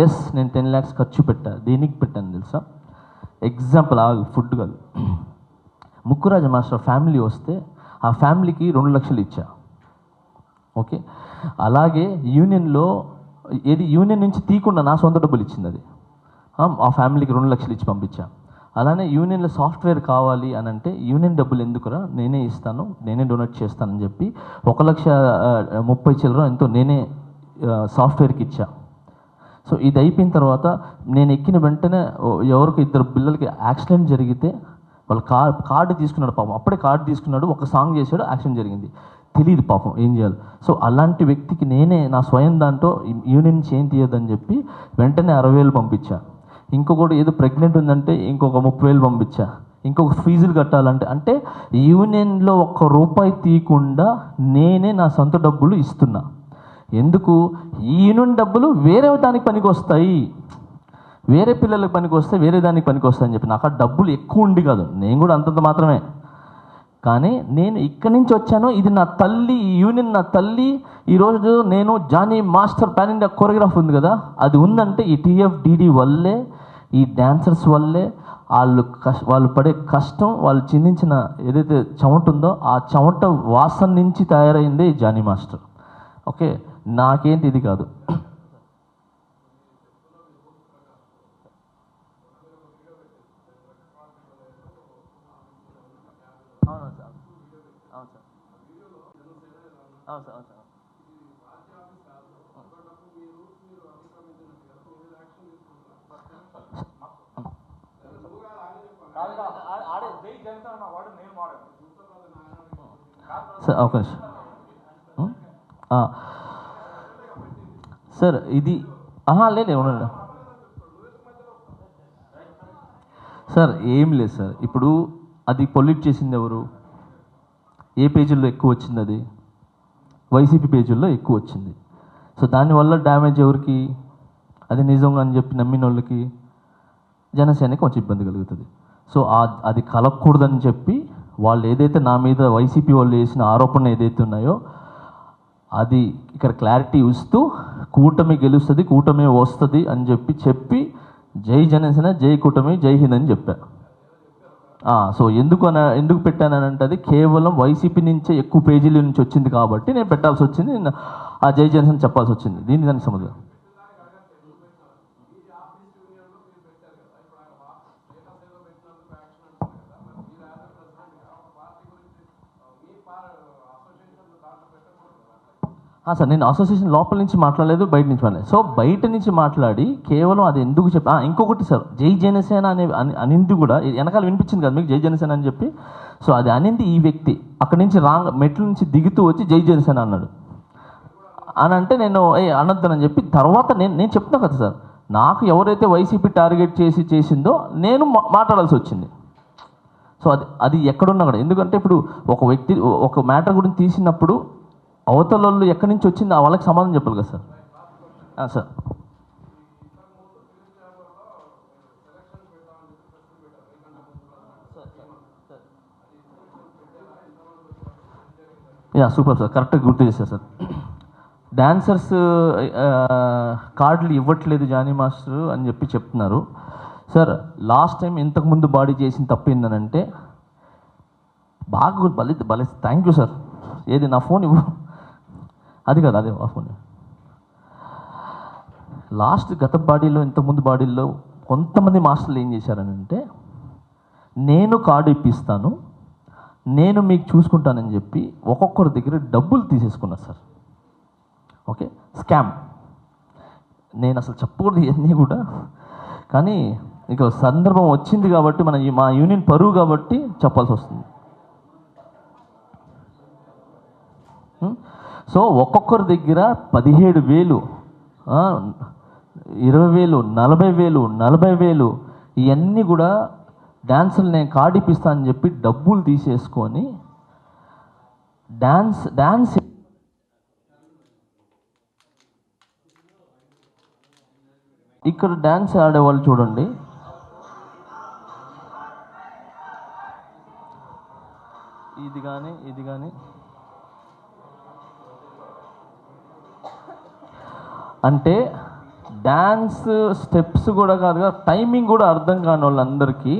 ఎస్, నేను 10 lakhs ఖర్చు పెట్టా. దేనికి పెట్టాను తెలుసా? ఎగ్జాంపుల్ ఫుడ్ కాదు. ముక్కురాజు మాస్టర్ ఫ్యామిలీ వస్తే ఆ ఫ్యామిలీకి 2 లక్షలు ఇచ్చా. ఓకే, అలాగే యూనియన్లో యూనియన్ నుంచి తీయకుండా నా సొంత డబ్బులు ఇచ్చింది అది. ఆ ఫ్యామిలీకి 2 లక్షలు ఇచ్చి పంపించా. అలానే యూనియన్లో సాఫ్ట్వేర్ కావాలి అని అంటే యూనియన్ డబ్బులు ఎందుకురా, నేనే ఇస్తాను, నేనే డొనేట్ చేస్తానని చెప్పి 1,30,000 ఎంతో నేనే సాఫ్ట్వేర్కి ఇచ్చా. సో ఇది అయిపోయిన తర్వాత నేను ఎక్కిన వెంటనే ఎవరికి 2 పిల్లలకి యాక్సిడెంట్ జరిగితే వాళ్ళు కార్డు తీసుకున్నాడు పాపం. అప్పుడే కార్డు తీసుకున్నాడు, ఒక సాంగ్ చేశాడు, యాక్సిడెంట్ జరిగింది. తెలియదు పాపం ఏం చేయాలి. సో అలాంటి వ్యక్తికి నేనే నా స్వయం దాంట్లో యూనియన్ చేంజ్ తీయద్దని చెప్పి వెంటనే 60,000 పంపించా. ఇంకొకటి ఏదో ప్రెగ్నెంట్ ఉందంటే ఇంకొక 30,000 పంపించా. ఇంకొక ఫీజులు కట్టాలంటే, అంటే యూనియన్లో 1 రూపాయి తీయకుండా నేనే నా సొంత డబ్బులు ఇస్తున్నా. ఎందుకు? ఈ యూనియన్ డబ్బులు వేరే దానికి పనికి వస్తాయి, వేరే పిల్లలకు పనికి వస్తాయి, వేరే దానికి పనికి వస్తాయి అని చెప్పి. నాకు ఆ డబ్బులు ఎక్కువ ఉండి కాదు, నేను కూడా అంతంత మాత్రమే. కానీ నేను ఇక్కడి నుంచి వచ్చాను, ఇది నా తల్లి, ఈ యూనియన్ నా తల్లి. ఈరోజు నేను Jani master pan India choreograph ఉంది కదా, అది ఉందంటే ఈ TFDD వల్లే, ఈ డాన్సర్స్ వల్లే. వాళ్ళు పడే కష్టం, వాళ్ళు చిందించిన ఏదైతే చెమట ఉందో ఆ చెమట వాసన నుంచి తయారైందే ఈ జానీ మాస్టర్. ఓకే, నాకేంటి ఇది కాదు. అవును సార్, అవును సార్, అవును సార్, అవును సార్. సార్ ఒక నిమిషం సార్, ఇది లేదు ఉండండి సార్, ఏం లేదు సార్. ఇప్పుడు అది పొల్యూట్ చేసింది ఎవరు? ఏ పేజీల్లో ఎక్కువ వచ్చింది? అది వైసీపీ పేజీల్లో ఎక్కువ వచ్చింది. సో దానివల్ల డ్యామేజ్ ఎవరికి? అది నిజంగా అని చెప్పి నమ్మిన వాళ్ళకి, జనసేనకి కొంచెం ఇబ్బంది కలుగుతుంది. సో అది కలగకూడదని చెప్పి వాళ్ళు ఏదైతే నా మీద వైసీపీ వాళ్ళు వేసిన ఆరోపణలు ఏదైతే ఉన్నాయో అది ఇక్కడ క్లారిటీ ఇస్తూ కూటమి గెలుస్తుంది, కూటమి వస్తుంది అని చెప్పి జై జనసేన, జై కూటమి, జై హింద్ అని చెప్పా. సో ఎందుకు పెట్టానంటే అది కేవలం వైసీపీ నుంచే ఎక్కువ పేజీల నుంచి వచ్చింది కాబట్టి నేను పెట్టాల్సి వచ్చింది, ఆ జై జనసేన చెప్పాల్సి వచ్చింది. దానికి సంబంధం సార్, నేను అసోసియేషన్ లోపల నుంచి మాట్లాడలేదు, బయట నుంచి మాట్లాడలేదు. సో బయట నుంచి మాట్లాడి కేవలం అది ఎందుకు ఇంకొకటి సార్, జై జనసేన అనింది కూడా వెనకాల వినిపించింది కదా మీకు, జై జనసేన అని చెప్పి. సో అది అనింది ఈ వ్యక్తి అక్కడి నుంచి మెట్ల నుంచి దిగుతూ వచ్చి జై జనసేన అన్నాడు అని అంటే నేను అనొద్దనని చెప్పి తర్వాత నేను చెప్తున్నా కదా సార్, నాకు ఎవరైతే వైసీపీ టార్గెట్ చేసిందో నేను మాట్లాడాల్సి వచ్చింది. సో అది ఎక్కడున్నా కూడా, ఎందుకంటే ఇప్పుడు ఒక వ్యక్తి ఒక మ్యాటర్ గురించి తీసినప్పుడు అవతల వాళ్ళు ఎక్కడి నుంచి వచ్చిందో వాళ్ళకి సమాధానం చెప్పాలి కదా సార్. సార్ సూపర్ సార్, కరెక్ట్గా గుర్తు చేశారు సార్. డాన్సర్స్ కార్డులు ఇవ్వట్లేదు జానీ మాస్టర్ అని చెప్పి చెప్తున్నారు సార్. లాస్ట్ టైం ఇంతకుముందు బాడీ చేసిన తప్పు ఏంటనంటే బాగా భలే థ్యాంక్ యూ సార్. ఏది నా ఫోన్ ఇవ్వు, అది కాదు, అదే ఆ ఫోన్. గత బాడీలో ఇంతకుముందు బాడీల్లో కొంతమంది మాస్టర్లు ఏం చేశారని అంటే, నేను కార్డు ఇప్పిస్తాను, నేను మీకు చూసుకుంటానని చెప్పి ఒక్కొక్కరి దగ్గర డబ్బులు తీసేసుకున్నారు సార్. Okay, scam. నేను అసలు చెప్పకూడదు ఇవన్నీ కూడా, కానీ ఇక సందర్భం వచ్చింది కాబట్టి మా యూనియన్ పరువు కాబట్టి చెప్పాల్సి వస్తుంది. సో ఒక్కొక్కరి దగ్గర 17,000, 20,000, 40,000, 40,000 ఇవన్నీ కూడా డ్యాన్సులు నేను కార్డు ఇప్పిస్తానని చెప్పి డబ్బులు తీసేసుకొని డ్యాన్స్ ఇక్కడ డ్యాన్స్ ఆడేవాళ్ళు చూడండి, ఇది కానీ అంటే డ్యాన్స్ స్టెప్స్ కూడా కాదుగా, టైమింగ్ కూడా అర్థం కాని వాళ్ళందరికీ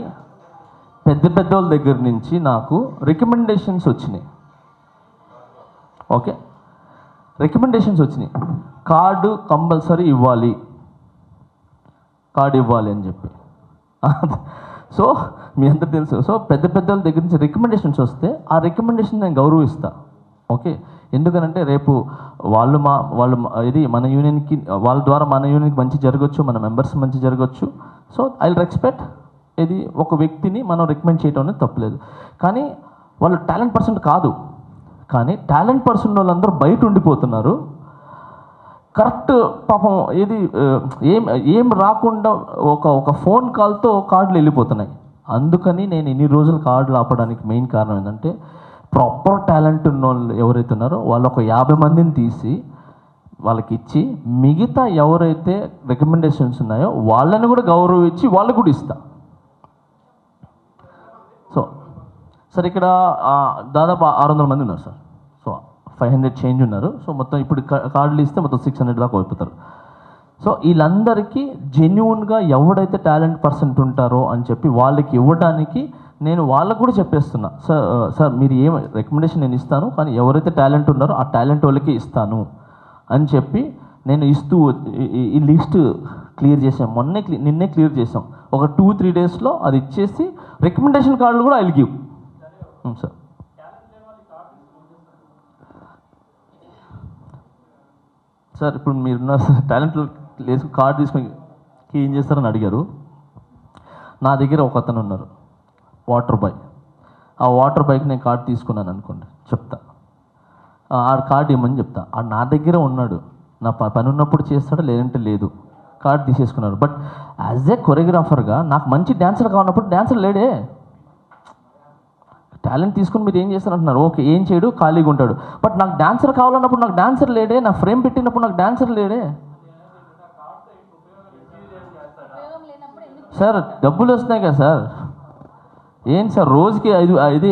పెద్ద వాళ్ళ దగ్గర నుంచి నాకు రికమెండేషన్స్ వచ్చినాయి. ఓకే, రికమెండేషన్స్ వచ్చినాయి, కార్డు కంపల్సరీ ఇవ్వాలి, కార్డు ఇవ్వాలి అని చెప్పి. సో మీ అందరు తెలుసు. సో పెద్ద వాళ్ళ దగ్గర నుంచి రికమెండేషన్స్ వస్తే ఆ రికమెండేషన్ నేను గౌరవిస్తాను. ఓకే, ఎందుకనంటే రేపు వాళ్ళు ఇది మన యూనియన్కి, వాళ్ళ ద్వారా మన యూనియన్కి మంచి జరగచ్చు, మన మెంబర్స్ మంచి జరగచ్చు. So I respect. ఇది ఒక వ్యక్తిని మనం రికమెండ్ చేయడం అనేది తప్పలేదు, కానీ వాళ్ళు టాలెంట్ పర్సన్ కాదు. కానీ టాలెంట్ పర్సన్ వాళ్ళందరూ బయట ఉండిపోతున్నారు. కరెక్ట్ పాపం ఇది ఏం రాకుండా ఒక ఫోన్ కాల్తో కార్డులు వెళ్ళిపోతున్నాయి. అందుకని నేను ఇన్ని రోజులు కార్డులు ఆపడానికి మెయిన్ కారణం ఏంటంటే, ప్రాపర్ టాలెంట్ ఉన్న వాళ్ళు ఎవరైతే ఉన్నారో వాళ్ళు ఒక 50 మందిని తీసి వాళ్ళకి ఇచ్చి, మిగతా ఎవరైతే రికమెండేషన్స్ ఉన్నాయో వాళ్ళని కూడా గౌరవించి వాళ్ళకు కూడా ఇస్తా. సో సార్ ఇక్కడ దాదాపు 600 మంది ఉన్నారు సార్. సో 500 చేంజ్ ఉన్నారు. సో మొత్తం ఇప్పుడు కార్డులు ఇస్తే మొత్తం 600 దాకా అయిపోతారు. సో వీళ్ళందరికీ జెన్యున్గా ఎవడైతే టాలెంట్ పర్సెంట్ ఉంటారో అని చెప్పి వాళ్ళకి ఇవ్వడానికి నేను వాళ్ళకు కూడా చెప్పేస్తున్నా, సార్ మీరు ఏం రికమెండేషన్ నేను ఇస్తాను, కానీ ఎవరైతే టాలెంట్ ఉన్నారో ఆ టాలెంట్ వాళ్ళకి ఇస్తాను అని చెప్పి నేను ఇస్తూ ఈ లిస్ట్ క్లియర్ చేసాం. నిన్నే క్లియర్ చేసాం. ఒక 2-3 డేస్లో అది ఇచ్చేసి రికమెండేషన్ కార్డులు కూడా I will give. Sir sir ఇప్పుడు మీరున్న టాలెంట్ కార్డు తీసుకొని ఏం చేస్తారని అడిగారు. నా దగ్గర ఒక అతను ఉన్నారు, వాటర్ బాయ్. ఆ వాటర్ బాయ్కి నేను కార్డు తీసుకున్నాను అనుకోండి, చెప్తా, ఆ కార్డు ఇవ్వమని చెప్తా. ఆ నా దగ్గర ఉన్నాడు, నా పని ఉన్నప్పుడు చేస్తాడు, లేదంటే లేదు. కార్డు తీసేసుకున్నాడు. బట్ యాజ్ ఏ కొరియోగ్రాఫర్గా నాకు మంచి డ్యాన్సర్ కావాలన్నప్పుడు డ్యాన్సర్ లేడే. టాలెంట్ తీసుకుని మీరు ఏం చేస్తారు అంటున్నారు. ఓకే, ఏం చేయడు, ఖాళీగా ఉంటాడు. బట్ నాకు డాన్సర్ కావాలన్నప్పుడు నాకు డాన్సర్ లేడే, నా ఫ్రేమ్ పెట్టినప్పుడు నాకు డాన్సర్ లేడే. సార్ డబ్బులు వస్తున్నాయి కదా సార్. ఏంటి సార్ రోజుకి ఇది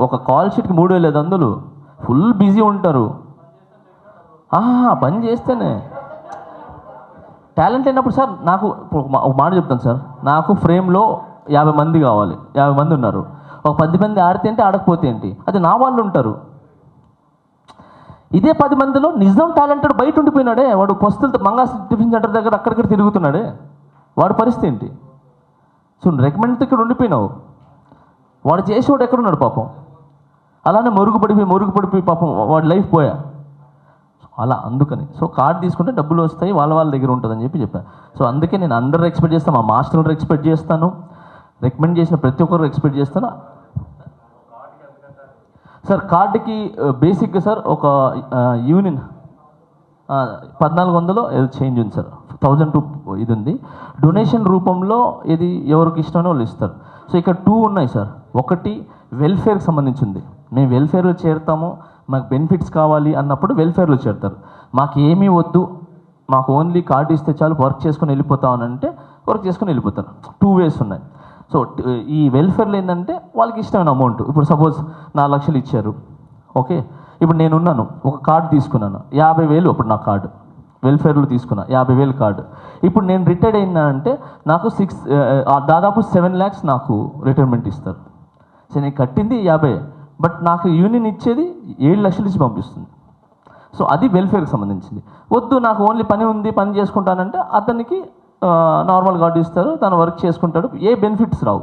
ఒక కాల్ షీట్కి 3,500, ఫుల్ బిజీ ఉంటారు. పని చేస్తేనే టాలెంట్ అయినప్పుడు సార్ నాకు ఒక మాట చెప్తాను సార్, నాకు ఫ్రేమ్లో 50 మంది కావాలి. 50 మంది ఉన్నారు. ఒక 10 మంది ఆడితే ఏంటి, ఆడకపోతే ఏంటి, అది నా వాళ్ళు ఉంటారు. ఇదే 10 మందిలో నిజం టాలెంటెడ్ బయట ఉండిపోయినాడే, వాడు పస్తులతో మంగా టిఫిన్ సెంటర్ దగ్గర అక్కడిక్కడ తిరుగుతున్నాడే, వాడి పరిస్థితి ఏంటి? సో రికమెండ్ ఇక్కడ ఉండిపోయినావు, వాడు చేసేవాడు ఎక్కడున్నాడు పాపం. అలానే మరుగుపడిపోయి పాపం వాడి లైఫ్ పోయా. అలా అందుకని సో కార్డు తీసుకుంటే డబ్బులు వస్తాయి, వాళ్ళ దగ్గర ఉంటుందని చెప్పాను. సో అందుకే నేను అందరూ ఎక్స్పెక్ట్ చేస్తాను, మా మాస్టర్లు ఎక్స్పెక్ట్ చేస్తాను, రికమెండ్ చేసిన ప్రతి ఒక్కరు ఎక్స్పెక్ట్ చేస్తాను. సార్ కార్డుకి బేసిక్గా సార్ ఒక యూనియన్ 1400 ఏదో చేంజ్ ఉంది సార్, 1002 ఇది ఉంది. డొనేషన్ రూపంలో ఇది ఎవరికి ఇష్టమని వాళ్ళు ఇస్తారు. సో ఇక్కడ 2 ఉన్నాయి సార్. ఒకటి వెల్ఫేర్కి సంబంధించింది, మేము వెల్ఫేర్లో చేరుతాము, మాకు బెనిఫిట్స్ కావాలి అన్నప్పుడు వెల్ఫేర్లో చేరుతారు. మాకు ఏమీ వద్దు, మాకు ఓన్లీ కార్డు ఇస్తే చాలు, వర్క్ చేసుకొని వెళ్ళిపోతామని అంటే వర్క్ చేసుకొని వెళ్ళిపోతారు. 2 వేస్ ఉన్నాయి. సో ఈ వెల్ఫేర్లో ఏంటంటే వాళ్ళకి ఇష్టమైన అమౌంట్, ఇప్పుడు సపోజ్ 4 లక్షలు ఇచ్చారు. ఓకే, ఇప్పుడు నేనున్నాను, ఒక కార్డు తీసుకున్నాను 50,000, అప్పుడు నా కార్డు వెల్ఫేర్లో తీసుకున్నా 50,000 కార్డు. ఇప్పుడు నేను రిటైర్డ్ అయినానంటే నాకు దాదాపు 7 lakhs నాకు రిటైర్మెంట్ ఇస్తారు. సో నేను కట్టింది 50, బట్ నాకు యూనియన్ ఇచ్చేది 7 లక్షలు ఇచ్చి పంపిస్తుంది. సో అది వెల్ఫేర్కి సంబంధించింది. వద్దు నాకు ఓన్లీ పని ఉంది, పని చేసుకుంటానంటే అతనికి నార్మల్ కార్డు ఇస్తారు, తను వర్క్ చేసుకుంటాడు, ఏ బెనిఫిట్స్ రావు.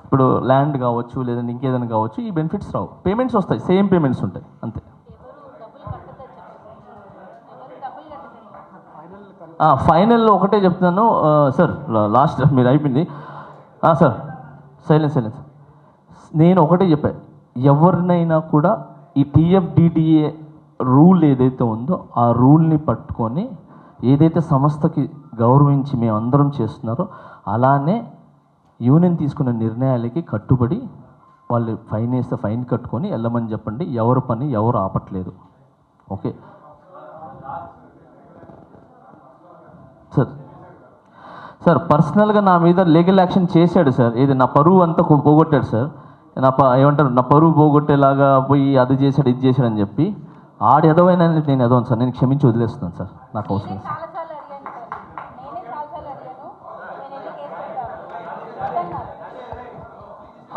ఇప్పుడు ల్యాండ్ కావచ్చు, లేదంటే ఇంకేదైనా కావచ్చు, ఈ బెనిఫిట్స్ రావు. పేమెంట్స్ వస్తాయి, సేమ్ పేమెంట్స్ ఉంటాయి, అంతే. ఫైనల్లో ఒకటే చెప్తున్నాను సార్, లాస్ట్ మీరు అయిపోయింది సార్. సైలెన్స్. నేను ఒకటే చెప్పాను, ఎవరినైనా కూడా ఈ టీఎఫ్డిడిఏ రూల్ ఏదైతే ఉందో ఆ రూల్ని పట్టుకొని ఏదైతే సంస్థకి గౌరవించి మేము అందరం చేస్తున్నారో అలానే యూనియన్ తీసుకున్న నిర్ణయాలకి కట్టుబడి వాళ్ళు ఫైన్ వేస్తే ఫైన్ కట్టుకొని వెళ్ళమని చెప్పండి. ఎవరు పని ఎవరు ఆపట్లేదు. ఓకే సార్ పర్సనల్గా నా మీద లీగల్ యాక్షన్ చేశాడు సార్. ఇది నా పరువు అంతా పోగొట్టాడు సార్. ఏమంటారు, నా పరువు పోగొట్టేలాగా పోయి అది చేశాడు ఇది చేశాడు అని చెప్పి ఆడు ఎదవైనా నేను ఎదవను సార్. నేను క్షమించి వదిలేస్తున్నాను సార్, నాకు అవసరం సార్.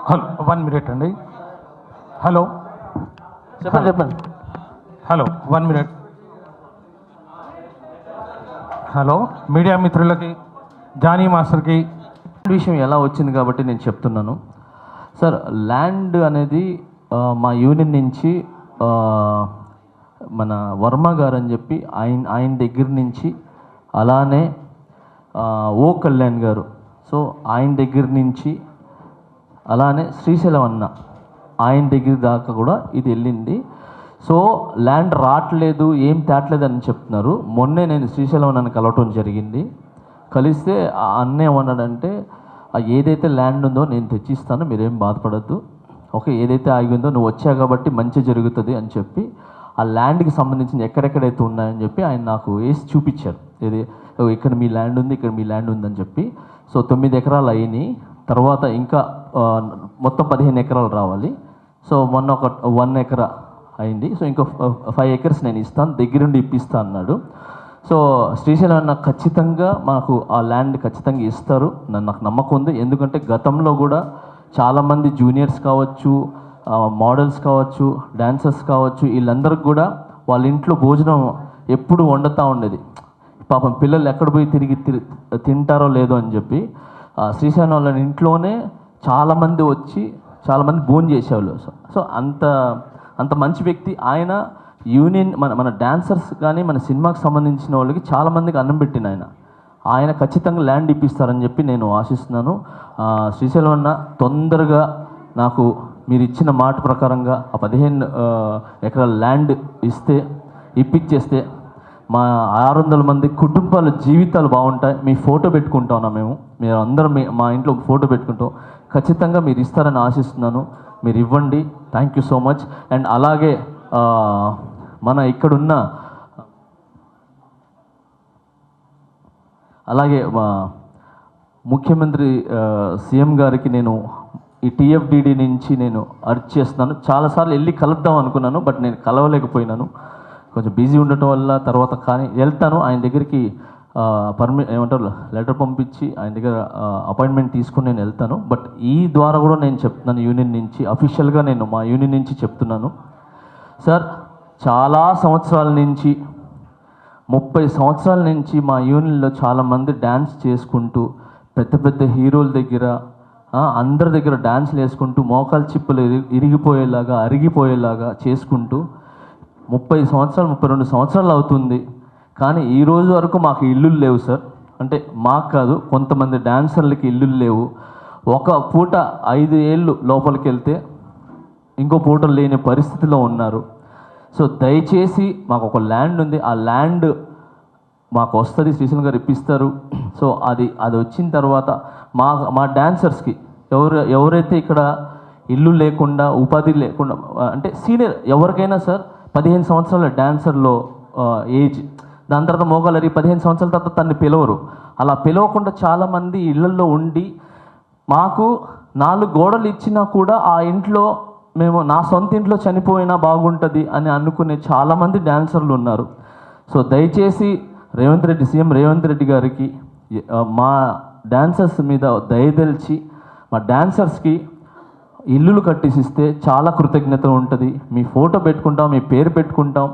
హలో 1 minute అండి. హలో చెప్పండి. Hello 1 minute. హలో మీడియా మిత్రులకి, జానీ మాస్టర్కి విషయం ఎలా వచ్చింది కాబట్టి నేను చెప్తున్నాను సార్. ల్యాండ్ అనేది మా యూనియన్ నుంచి మన వర్మ గారు అని చెప్పి ఆయన దగ్గర నుంచి, అలానే ఓ కళ్యాణ్ గారు, సో ఆయన దగ్గర నుంచి, అలానే శ్రీశైలం అన్న ఆయన దగ్గర దాకా కూడా ఇది వెళ్ళింది. సో ల్యాండ్ రావట్లేదు, ఏం తేట్లేదు అని చెప్తున్నారు. మొన్నే నేను శ్రీశైలం అన్నని కలవటం జరిగింది. కలిస్తే ఆ అన్న ఏమన్నాడంటే, ఏదైతే ల్యాండ్ ఉందో నేను తెచ్చిస్తాను, మీరేం బాధపడద్దు, ఓకే, ఏదైతే ఆగి ఉందో నువ్వు వచ్చా కాబట్టి మంచి జరుగుతుంది అని చెప్పి ఆ ల్యాండ్కి సంబంధించిన ఎక్కడెక్కడైతే ఉన్నాయని చెప్పి ఆయన నాకు వేసి చూపించారు. ఇది ఇక్కడ మీ ల్యాండ్ ఉంది, ఇక్కడ మీ ల్యాండ్ ఉందని చెప్పి. సో 9 ఎకరాలు అయినాయి. తర్వాత ఇంకా మొత్తం 15 ఎకరాలు రావాలి. సో మొన్న ఒక 1 ఎకరా అయింది. సో ఇంకా 5 acres నేను ఇస్తాను, దగ్గరుండి ఇప్పిస్తా అన్నాడు. సో శ్రీశైలం అన్న ఖచ్చితంగా మాకు ఆ ల్యాండ్ ఖచ్చితంగా ఇస్తారు, నాకు నమ్మకం ఉంది. ఎందుకంటే గతంలో కూడా చాలామంది జూనియర్స్ కావచ్చు, మోడల్స్ కావచ్చు, డాన్సర్స్ కావచ్చు, వీళ్ళందరికీ కూడా వాళ్ళ ఇంట్లో భోజనం ఎప్పుడు వండుతూ ఉండేది. పాపం పిల్లలు ఎక్కడ పోయి తిరిగి తింటారో లేదో అని చెప్పి శ్రీశైలం వాళ్ళ ఇంట్లోనే చాలామంది వచ్చి చాలామంది భోజనం చేసేవాళ్ళు. సో అంత మంచి వ్యక్తి ఆయన. యూనియన్ మన డాన్సర్స్ కానీ మన సినిమాకి సంబంధించిన వాళ్ళకి చాలామందికి అన్నం పెట్టిన ఆయన ఖచ్చితంగా ల్యాండ్ ఇప్పిస్తారని చెప్పి నేను ఆశిస్తున్నాను. శ్రీశైలం అన్న తొందరగా నాకు మీరు ఇచ్చిన మాట ప్రకారంగా ఆ 15 ఎకరాల ల్యాండ్ ఇప్పించేస్తే మా 600 మంది కుటుంబాల జీవితాలు బాగుంటాయి. మీ ఫోటో పెట్టుకుంటాం మీరు అందరం మా ఇంట్లో ఫోటో పెట్టుకుంటాం. ఖచ్చితంగా మీరు ఇస్తారని ఆశిస్తున్నాను. మీరు ఇవ్వండి. Thank you so much. And అలాగే మన ఇక్కడున్న అలాగే మా ముఖ్యమంత్రి సీఎం గారికి నేను ఈ టీఎఫ్డిడి నుంచి నేను అర్జ్ చేస్తున్నాను. చాలాసార్లు వెళ్ళి కలుద్దాం అనుకున్నాను, బట్ నేను కలవలేకపోయినాను, కొంచెం బిజీ ఉండటం వల్ల. తర్వాత కానీ వెళ్తాను ఆయన దగ్గరికి, ఏమంటారు లెటర్ పంపించి ఆయన దగ్గర అపాయింట్మెంట్ తీసుకుని నేను వెళ్తాను. బట్ ఈ ద్వారా కూడా నేను చెప్తున్నాను, యూనియన్ నుంచి అఫీషియల్గా నేను మా యూనియన్ నుంచి చెప్తున్నాను సార్. చాలా సంవత్సరాల నుంచి 30 సంవత్సరాల నుంచి మా యూనియన్లో చాలామంది డ్యాన్స్ చేసుకుంటూ పెద్ద పెద్ద హీరోల దగ్గర అందరి దగ్గర డ్యాన్స్లు వేసుకుంటూ మోకాలు చిప్పలు అరిగిపోయేలాగా చేసుకుంటూ 30 సంవత్సరాలు 32 సంవత్సరాలు అవుతుంది. కానీ ఈ రోజు వరకు మాకు ఇల్లులు లేవు సార్. అంటే మాకు కాదు, కొంతమంది డాన్సర్లకి ఇల్లులు లేవు. ఒక పూట 5 ఏళ్ళు లోపలికి వెళ్తే ఇంకో పూట లేని పరిస్థితిలో ఉన్నారు. సో దయచేసి మాకు ఒక ల్యాండ్ ఉంది, ఆ ల్యాండ్ మాకు వస్తుంది, శ్రీశైలం గారు ఇప్పిస్తారు. సో అది వచ్చిన తర్వాత మా డాన్సర్స్కి ఎవరైతే ఇక్కడ ఇల్లు లేకుండా ఉపాధి లేకుండా, అంటే సీనియర్ ఎవరికైనా సార్ 15 సంవత్సరాల డాన్సర్లో ఏజ్, దాని తర్వాత మోగాలరి 15 సంవత్సరాల తర్వాత తనని పిలవరు. అలా పిలవకుండా చాలామంది ఇళ్లల్లో ఉండి మాకు 4 గోడలు ఇచ్చినా కూడా ఆ ఇంట్లో మేము నా సొంత ఇంట్లో చనిపోయినా బాగుంటుంది అని అనుకునే చాలామంది డాన్సర్లు ఉన్నారు. సో దయచేసి సీఎం రేవంత్ రెడ్డి గారికి మా డాన్సర్స్ మీద దయదలిచి మా డాన్సర్స్కి ఇల్లులు కట్టిసిస్తే చాలా కృతజ్ఞత ఉంటుంది. మీ ఫోటో పెట్టుకుంటాం, మీ పేరు పెట్టుకుంటాం.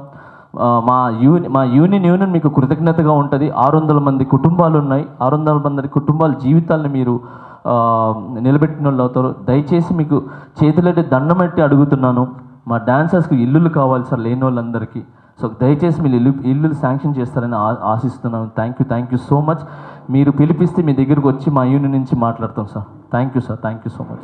మా యూనియన్ మీకు కృతజ్ఞతగా ఉంటుంది. 600 మంది కుటుంబాలు ఉన్నాయి. 600 మంది కుటుంబాల జీవితాలను మీరు నిలబెట్టిన వాళ్ళు అవుతారు. దయచేసి మీకు చేతులెట్టి దండం పెట్టి అడుగుతున్నాను, మా డాన్సర్స్కి ఇల్లులు కావాలి సార్, లేని వాళ్ళందరికీ. సో దయచేసి మీరు ఇల్లు శాంక్షన్ చేస్తారని ఆశిస్తున్నాను. Thank you so much. మీరు పిలిపిస్తే మీ దగ్గరికి వచ్చి మా యూనియన్ నుంచి మాట్లాడతాం sir. Thank you so much.